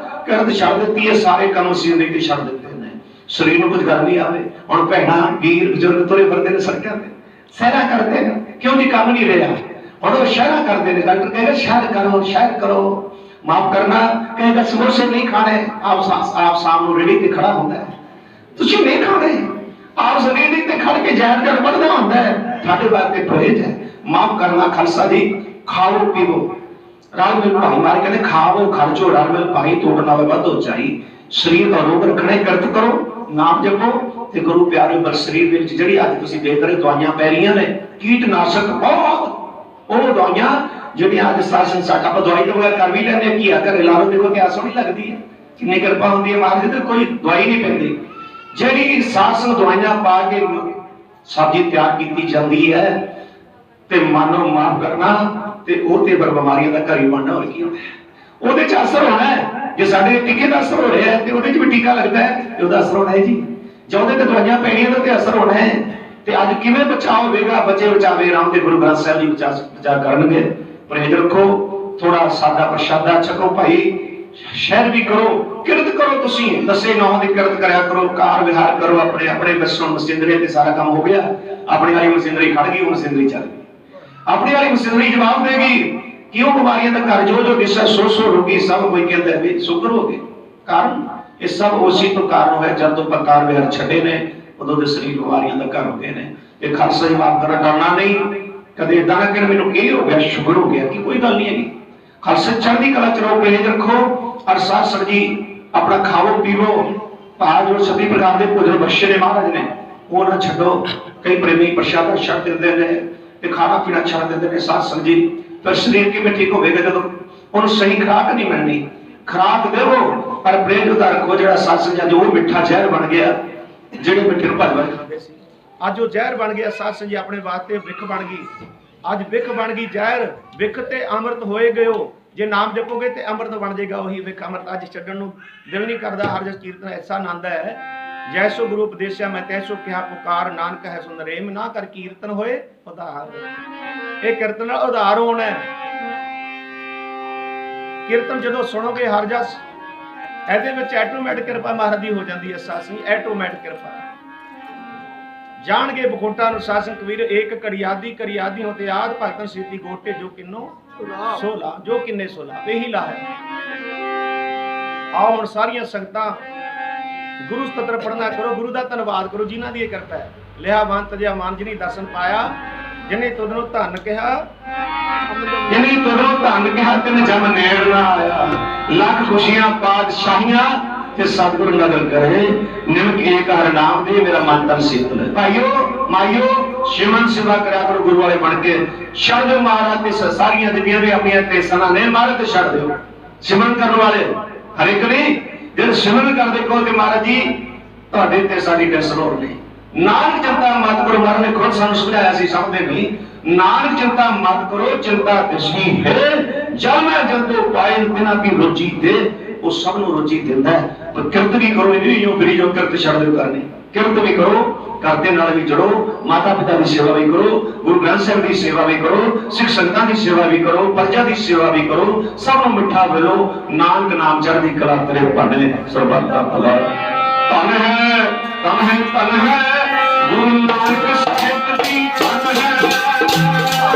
ਕਿਰਤ ਛੱਡ ਦਿੱਤੀ ਹੈ ਸਾਰੇ ਕੰਮ ਅਸੀਂ ਉਹਦੇ ਤੇ ਛੱਡ ਦਿੱਤੇ ਨੇ ਸਰੀਰ ਨੂੰ ਕੁਝ ਗਰਮੀ ਆਵੇ ਹੁਣ ਭੈਣਾਂ ਵੀਰ ਬਜ਼ੁਰਗ ਤੁਰੇ ਫਿਰਦੇ ਨੇ ਸੜਕਾਂ ਤੇ ਸੈਰਾਂ ਕਰਦੇ ਨੇ ਕਿਉਂ ਜੀ ਕੰਮ ਨਹੀਂ ਰਿਹਾ ਹੁਣ ਉਹ ਸ਼ਹਿਰਾਂ ਕਰਦੇ ਨੇ ਡਾਕਟਰ ਕਹਿੰਦੇ ਸ਼ਹਿਰ ਕਰੋ ਮਾਫ ਕਰਨਾ ਕਹਿੰਦਾ ਸਮੋਸੇ ਨਹੀਂ ਖਾਣੇ ਆਪ ਸਾਹਮਣੇ ਰੇੜੀ ਤੇ ਖੜਾ ਹੁੰਦਾ ਹੈ ਤੁਸੀਂ ਨਹੀਂ ਖਾਣੇ ਆਪ ਰੇੜੀ ਤੇ ਖੜ ਕੇ ਜ਼ਹਿਰ ਜੜ ਵੱਢਦਾ ਹੁੰਦਾ ਹੈ ਸਾਡੇ ਵਾਸਤੇ ਪਰਹੇਜ਼ ਹੈ ਮਾਫ ਕਰਨਾ ਖਾਲਸਾ ਜੀ ਖਾਓ ਪੀਵੋ ਰਲ ਮਿਲ ਭਾਈ ਮਾਰ ਕਹਿੰਦੇ ਖਾਓ ਖਰਚੋ ਰਲ ਮਿਲ ਭਾਈ ਤੋੜਨਾ ਹੋਵੇ ਵੱਧ ਹੋ ਚਾਹੀ ਸਰੀਰ ਦਾ ਰੋਗ ਰੱਖਣਾ ਕਰਤ ਕਰੋ ਨਾਮ ਜਪੋ ਤੇ ਗੁਰੂ ਪਿਆਰੇ ਬਰ ਸਰੀਰ ਦੇ ਵਿੱਚ ਜਿਹੜੀ ਅੱਜ ਤੁਸੀਂ ਦੇਖ ਰਹੇ ਦਵਾਈਆਂ ਪੈ ਰਹੀਆਂ ਨੇ ਕੀਟਨਾਸ਼ਕ ਬਹੁਤ ਉਹ ਦਵਾਈਆਂ ਜਿਹੜੀਆਂ ਅੱਜ ਸਾਸਨ ਸਾਡਾ ਆਪਾਂ ਦਵਾਈ ਤੋਂ ਬਗੈਰ ਕਰ ਵੀ ਲੈਂਦੇ ਕੀ ਆ ਘਰੇ ਲਾ ਲਓ ਦੇਖੋ ਕਿਆ ਸੋਹਣੀ ਲੱਗਦੀ ਹੈ ਕਿੰਨੀ ਕਿਰਪਾ ਹੁੰਦੀ ਹੈ ਮਹਾਰਾਜ ਦੀ ਕੋਈ ਦਵਾਈ ਨਹੀਂ ਪੈਂਦੀ ਜਿਹੜੀ ਸਾਸਨ ਦਵਾਈਆਂ ਪਾ ਕੇ ਸਬਜ਼ੀ ਤਿਆਰ ਕੀਤੀ ਜਾਂਦੀ ਹੈ ਤੇ ਮਨੋਂ ਮਾਫ ਕਰਨਾ ਤੇ ਉਹ ਤੇ ਬਿਮਾਰੀਆਂ ਦਾ ਘਰ ਹੀ ਬਣਨਾ ਹੋਰ ਕੀ ਹੁੰਦਾ ਉਹਦੇ 'ਚ ਅਸਰ ਹੋਣਾ ਹੈ ਜੇ ਸਾਡੇ ਟੀਕੇ ਦਾ ਅਸਰ ਹੋ ਰਿਹਾ ਹੈ ਤੇ ਉਹਦੇ 'ਚ ਵੀ ਟੀਕਾ ਲੱਗਦਾ ਹੈ ਤੇ ਉਹਦਾ ਅਸਰ ਹੋਣਾ ਹੈ ਜੀ ਜੇ ਉਹਦੇ ਤੇ ਦਵਾਈਆਂ ਪੈਣੀਆਂ ਤੇ ਅਸਰ ਹੋਣਾ ਹੈ ਤੇ ਅੱਜ ਕਿਵੇਂ ਬਚਾਅ ਹੋਵੇਗਾ ਬੱਚੇ ਬਚਾਵੇ ਰਾਮ ਦੇ ਗੁਰੂ ਗ੍ਰੰਥ ਸਾਹਿਬ ਜੀ ਬਚਾ ਕਰਨਗੇ ਪਰਹੇਜ਼ ਰੱਖੋ ਥੋੜਾ ਸਾਦਾ ਪ੍ਰਸ਼ਾਦਾ ਛਕੋ ਭਾਈ ਸ਼ਹਿਰ ਵੀ ਕਰੋ ਕਿਰਤ ਕਰੋ ਤੁਸੀਂ ਦਸੇ ਨੌਂ ਦੀ ਕਿਰਤ ਕਰਿਆ ਕਰੋ ਕਾਰ ਵਿਹਾਰ ਕਰੋ ਆਪਣੇ ਆਪਣੇ ਬਸੋਂ ਮਸਿੰਦਰੇ ਤੇ ਸਾਰਾ ਕੰਮ ਹੋ ਗਿਆ ਆਪਣੀ ਵਾਲੀ ਮਸਿੰਦਰੀ ਖੜ ਗਈ ਉਹ ਮਸਿੰਦਰੀ ਚੱਲ ਗਈ ਆਪਣੀ ਵਾਲੀ ਮਸਿੰਦਰੀ ਜਵਾਬ ਦੇਗੀ ਕਿਉਂ ਬਿਮਾਰੀਆਂ ਦਾ ਘਰ ਜੋ ਦਿਸ਼ਾ ਸੋ ਰੋਗੀ ਸਭ ਕੋਈ ਕਹਿੰਦਾ ਵੀ ਸੁਗਰ ਹੋ ਗਏ ਕਾਰਨ ਇਹ ਸਭ ਉਸੇ ਤੋਂ ਕਾਰਨ ਹੋਇਆ ਜਦ ਤੋਂ ਪ੍ਰਕਾਰ ਵਿਹਾਰ ਛੱਡੇ ਨੇ ਉਦੋਂ ਦੇ ਸਰੀਰ ਬਿਮਾਰੀਆਂ ਦਾ ਘਰ ਹੋ ਗਏ ਨੇ ਇਹ ਖਾਲਸਾ ਜੀ ਮਾਫ ਕਰਨਾ ਡਰਨਾ ਨਹੀਂ ਕਦੇ ਇਦਾਂ ਨਾ ਕਿ ਮੈਨੂੰ ਇਹ ਹੋ ਗਿਆ ਸ਼ੁਗਰ ਹੋ ਗਿਆ ਕਿ ਕੋਈ ਗੱਲ ਨਹੀਂ ਹੈਗੀ ਖਾਲਸਾ ਚੜ੍ਹਦੀ ਕਲਾ ਚ ਰਹੋ ਪਰਹੇਜ਼ ਰੱਖੋ ਔਰ ਸਾਧ ਸੰਗਤ ਜੀ ਆਪਣਾ ਖਾਓ ਪੀਵੋ ਭਾਜ ਜੋ ਸਭੀ ਪ੍ਰਕਾਰ ਦੇ ਭੋਜਨ ਬਖਸ਼ੇ ਨੇ ਮਹਾਰਾਜ ਨੇ ਉਹ ਨਾ ਛੱਡੋ ਕਈ ਪ੍ਰੇਮੀ ਪ੍ਰਸ਼ਾਦਾ ਛੱਡ ਦਿੰਦੇ ਨੇ ਤੇ ਖਾਣਾ ਪੀਣਾ ਛੱਡ ਦਿੰਦੇ ਨੇ ਸਾਧ ਸੰਗਤ ਜੀ ਪਰ ਸਰੀਰ ਕਿਵੇਂ ਠੀਕ ਹੋਵੇਗਾ ਜਦੋਂ ਉਹਨੂੰ ਸਹੀ ਖੁਰਾਕ ਨਹੀਂ ਮਿਲਣੀ ਖੁਰਾਕ ਦੇਵੋ ਪਰ ਪ੍ਰੇਮ ਦਾ ਰੱਖੋ ਜਿਹੜਾ ਸਾਧ ਸੰਗਤ ਜੋ ਮਿੱਠਾ ਜ਼ਹਿਰ ਬਣ ਗਿਆ ਜਿਹੜੇ ਮਿੱਠੇ ਨੂੰ ਭਜਵਾ ਖਾਂਦੇ ਸੀ ਅੱਜ ਉਹ ਜ਼ਹਿਰ ਬਣ ਗਿਆ ਸਾਧ ਸੰਗਤ ਜੀ ਆਪਣੇ ਵਾਸਤੇ ਵਿਖ ਬਣ ਗਈ ਅੱਜ ਵਿਖ ਬਣ ਗਈ ਜ਼ਹਿਰ ਵਿਖ ਤੇ ਅੰਮ੍ਰਿਤ ਹੋਏ ਗਇਓ ਜੇ ਨਾਮ ਜਪੋਗੇ ਤੇ ਅੰਮ੍ਰਿਤ ਬਣ ਜਾਏਗਾ ਉਹੀ ਵਿਖ ਅੰਮ੍ਰਿਤ ਅੱਜ ਛੱਡਣ ਨੂੰ ਦਿਲ ਨਹੀਂ ਕਰਦਾ ਹਰ ਜਸ ਕੀਰਤਨ ਐਸਾ ਆਨੰਦ ਹੈ ਜੈਸੋ ਗੁਰੂ ਉਪਦੇਸ਼ਿਆ ਮੈਂ ਤੈਸੋ ਕਿਹਾ ਪੁਕਾਰ ਨਾਨਕ ਹੈ ਸੁੰਦਰੇਮ ਨਾ ਕਰ ਕੀਰਤਨ ਹੋਏ ਉਧਾਰ ਇਹ ਕੀਰਤਨ ਨਾਲ ਉਧਾਰ ਹੋਣਾ ਹੈ ਕੀਰਤਨ ਜਦੋਂ ਸੁਣੋਗੇ ਹਰ ਜਸ ਇਹਦੇ ਵਿੱਚ ਆਟੋਮੈਟਿਕ ਕਿਰਪਾ ਮਹਾਰਾਜ ਦੀ ਹੋ ਜਾਂਦੀ ਹੈ ਸਾਸੀ ਆਟੋਮੈਟਿਕ ਕਿਰਪਾ ਜਾਣਗੇ ਬਖੋਟਾ ਨੂੰ ਸਾਸਨ ਕਬੀਰ ਏਕ ਕਰਿਆਦੀ ਹੋਤੇ ਆਦ ਭਗਤਨ ਸਿੱਧੀ ਗੋਟੇ ਜੋ ਕਿੰਨੋ 16 ਜੋ ਕਿੰਨੇ 16 ਇਹੀ ਲਾ ਹੈ ਆਓ ਹੁਣ ਸਾਰੀਆਂ ਸੰਗਤਾਂ ਗੁਰੂ ਸਤਿਤਰ ਪੜਨਾ ਕਰੋ ਗੁਰੂ ਦਾ ਧੰਨਵਾਦ ਕਰੋ ਜਿਨ੍ਹਾਂ ਦੀ ਇਹ ਕਿਰਪਾ ਹੈ ਲਿਆ ਬੰਤ ਜਿਹਾ ਮਾਨ ਜਿਨੀ ਦਰਸ਼ਨ ਪਾਇਆ ਜਿਨੇ ਤੁਧਨੂੰ ਧਨ ਕਿਹਾ ਜਿਨੀ ਤੁਧਨੂੰ ਧਨ ਕਿਹਾ ਤਿਨ ਜਮ ਨੇੜ ਨਾ ਆਇਆ ਲੱਖ ਖੁਸ਼ੀਆਂ ਪਾਤਸ਼ਾਹੀਆਂ ਤੇ ਸਤਿਗੁਰ ਨਦਰ ਕਰੇ ਨਿਮਕ ਏਕ ਹਰ ਨਾਮ ਦੇ ਮੇਰਾ ਮਨ ਤਨ ਸੀਤਲ ਹੈ। ਭਾਈਓ ਮਾਈਓ ਸਿਮਰਨ ਸੇਵਾ ਕਰਿਆ ਕਰੋ ਗੁਰੂ ਵਾਲੇ ਬਣ ਕੇ ਛੱਡ ਦਿਓ ਮਹਾਰਾਜ ਤੇ ਸਾਰੀਆਂ ਜਿੰਨੀਆਂ ਵੀ ਆਪਣੀਆਂ ਟੇਸਨਾਂ ਨੇ ਮਹਾਰਾਜ ਤੇ ਛੱਡ ਦਿਓ ਸਿਮਰਨ ਕਰਨ ਵਾਲੇ ਹਰ ਇੱਕ ਨਹੀਂ ਜਦ ਸਿਮਰਨ ਕਰਦੇ ਕਹੋ ਤੇ ਮਹਾਰਾਜ ਜੀ ਤੁਹਾਡੇ ਤੇ ਸਾਡੀ ਟੈਸਨ ਹੋਰ ਨਹੀਂ ਨਾਨਕ ਚਿੰਤਾ ਮਤ ਕਰੋ ਮਹਾਰਾਜ ਨੇ ਖੁਦ ਸਾਨੂੰ ਸਮਝਾਇਆ ਸੀ ਸਮਝਦੇ ਨਹੀਂ ਨਾਨਕ ਚਿੰਤਾ ਮਤ ਕਰੋ ਚਿੰਤਾ ਤਿਸਨੀ ਹੈ ਜਦ ਮੈਂ ਜੰਤੂ ਪਾਏ ਬਿਨਾਂ ਕੀ ਰੁਚੀ ਦੇ ਉਹ ਸਭ ਨੂੰ ਰੁਚੀ ਦਿੰਦਾ ਹੈ ਪਰ ਕਿਰਤ ਵੀ ਕਰੋ ਇਹ ਜੋ ਮੇਰੀ ਜੋ ਕਿਰਤ ਛੱਡ ਦਿਓ ਕਰਨੀ ਕਿਰਤ ਵੀ ਕਰੋ ਕਰਦੇ ਨਾਲ ਵੀ ਜੁੜੋ ਮਾਤਾ ਪਿਤਾ ਦੀ ਸੇਵਾ ਵੀ ਕਰੋ ਗੁਰੂ ਗ੍ਰੰਥ ਸਾਹਿਬ ਦੀ ਸੇਵਾ ਵੀ ਕਰੋ ਸਿੱਖ ਸੰਗਤਾਂ ਦੀ ਸੇਵਾ ਵੀ ਕਰੋ ਪ੍ਰਜਾ ਦੀ ਸੇਵਾ ਵੀ ਕਰੋ ਸਭ ਨੂੰ ਮਿੱਠਾ ਮਿਲੋ ਨਾਨਕ ਨਾਮ ਚੜ੍ਹਦੀ ਕਲਾ ਤੇਰੇ ਭਾਣੇ ਸਰਬੱਤ ਦਾ ਭਲਾ ਧਨ ਹੈ ਧਨ ਹੈ ਧਨ ਹੈ ਗੁਰੂ ਨਾਨਕ ਸਾਹਿਬ ਦੀ ਧਨ ਹੈ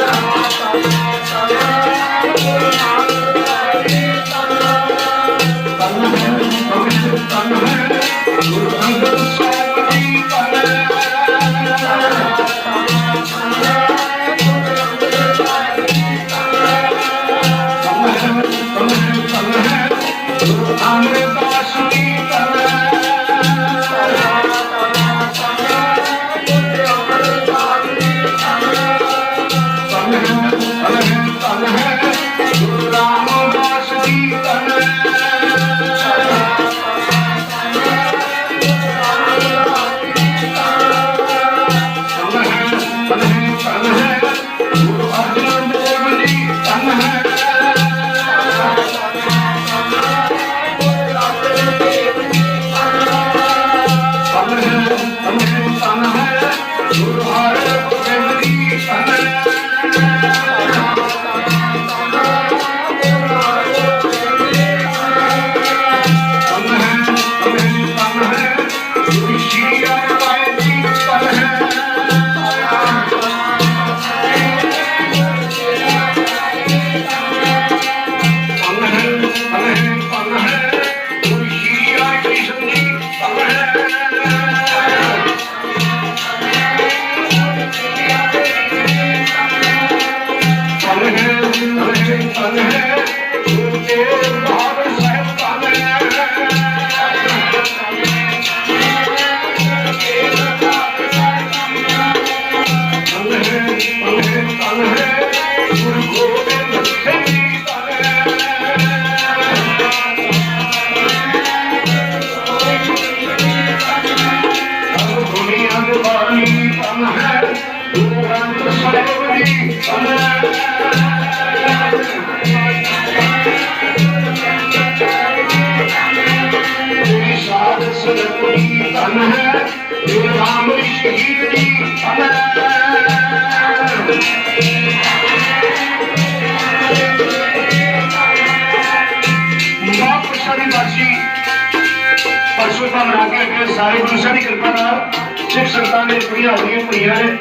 ਸਾਰੇ ਗੁਰੂ ਸਾਹਿਬ ਦੀ ਕਿਰਪਾ ਨਾਲ ਸਿੱਖ ਸੰਗਤਾਂ ਨੇ ਬੜੀਆਂ ਹਾਜ਼ਰੀਆਂ ਭਰੀਆਂ ਨੇ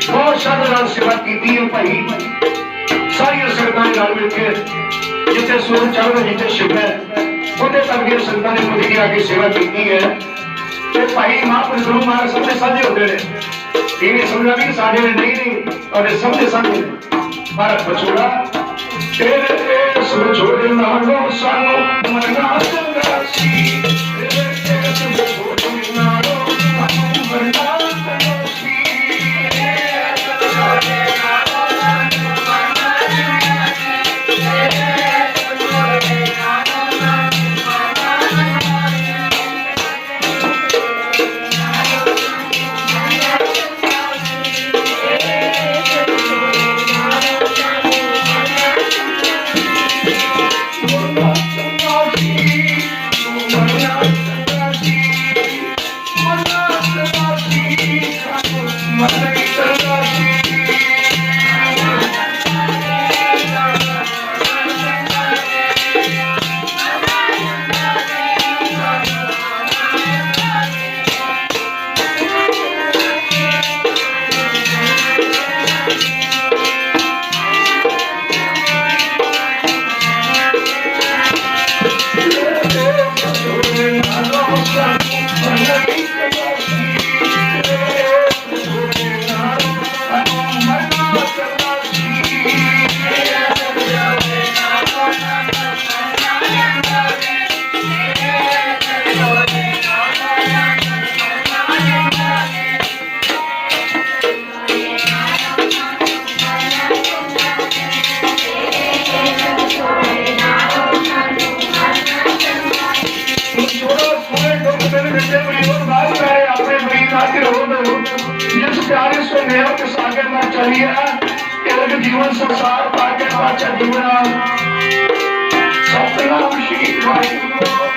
ਬਹੁਤ ਸ਼ਰਧਾ ਨਾਲ ਸੇਵਾ ਕੀਤੀ ਹੈ ਭਾਈ ਸਾਰੀਆਂ ਸੰਗਤਾਂ ਨਾਲ ਮਿਲ ਕੇ ਜਿੱਥੇ ਸੂਰਜ ਚੜ੍ਹਦਾ ਜਿੱਥੇ ਛਿਪ ਹੈ ਉਹਦੇ ਤੱਕ ਦੀਆਂ ਸੰਗਤਾਂ ਨੇ ਖੁਦ ਕੀ ਆ ਕੇ ਸੇਵਾ ਕੀਤੀ ਹੈ ਤੇ ਭਾਈ ਮਹਾਂਪੁਰਖ ਗੁਰੂ ਮਹਾਰਾਜ ਸਭ ਦੇ ਸਾਂਝੇ ਹੁੰਦੇ ਨੇ ਇਹ ਨਹੀਂ ਸਮਝਣਾ ਵੀ ਸਾਡੇ ਨੇ ਨਹੀਂ ਤੁਹਾਡੇ ਸਭ ਦੇ ਸਾਂਝੇ ਨੇ ਪਰ ਬਚੋੜਾ ਤੇਰੇ ਤੇ ਸੁਰ ਛੋੜੇ ਨਾਲੋਂ ਸਾਨੂੰ ਮਰਨਾ ਚੰਗਾ ਸੀ ਤੇਰੇ ਤੇ ਸੁਰ ਛੋੜੇ ਨਾਲੋਂ ਸਾਨੂੰ ਮਰਨਾ ਚੰਗਾ ਸੀ मरीज बात करे अपने मरीज आके हो जिस प्यारे सुनेह के सागर में चलिए एक जीवन संसार पाके पाचा जीवना सतनाम श्री वाहिगुरु।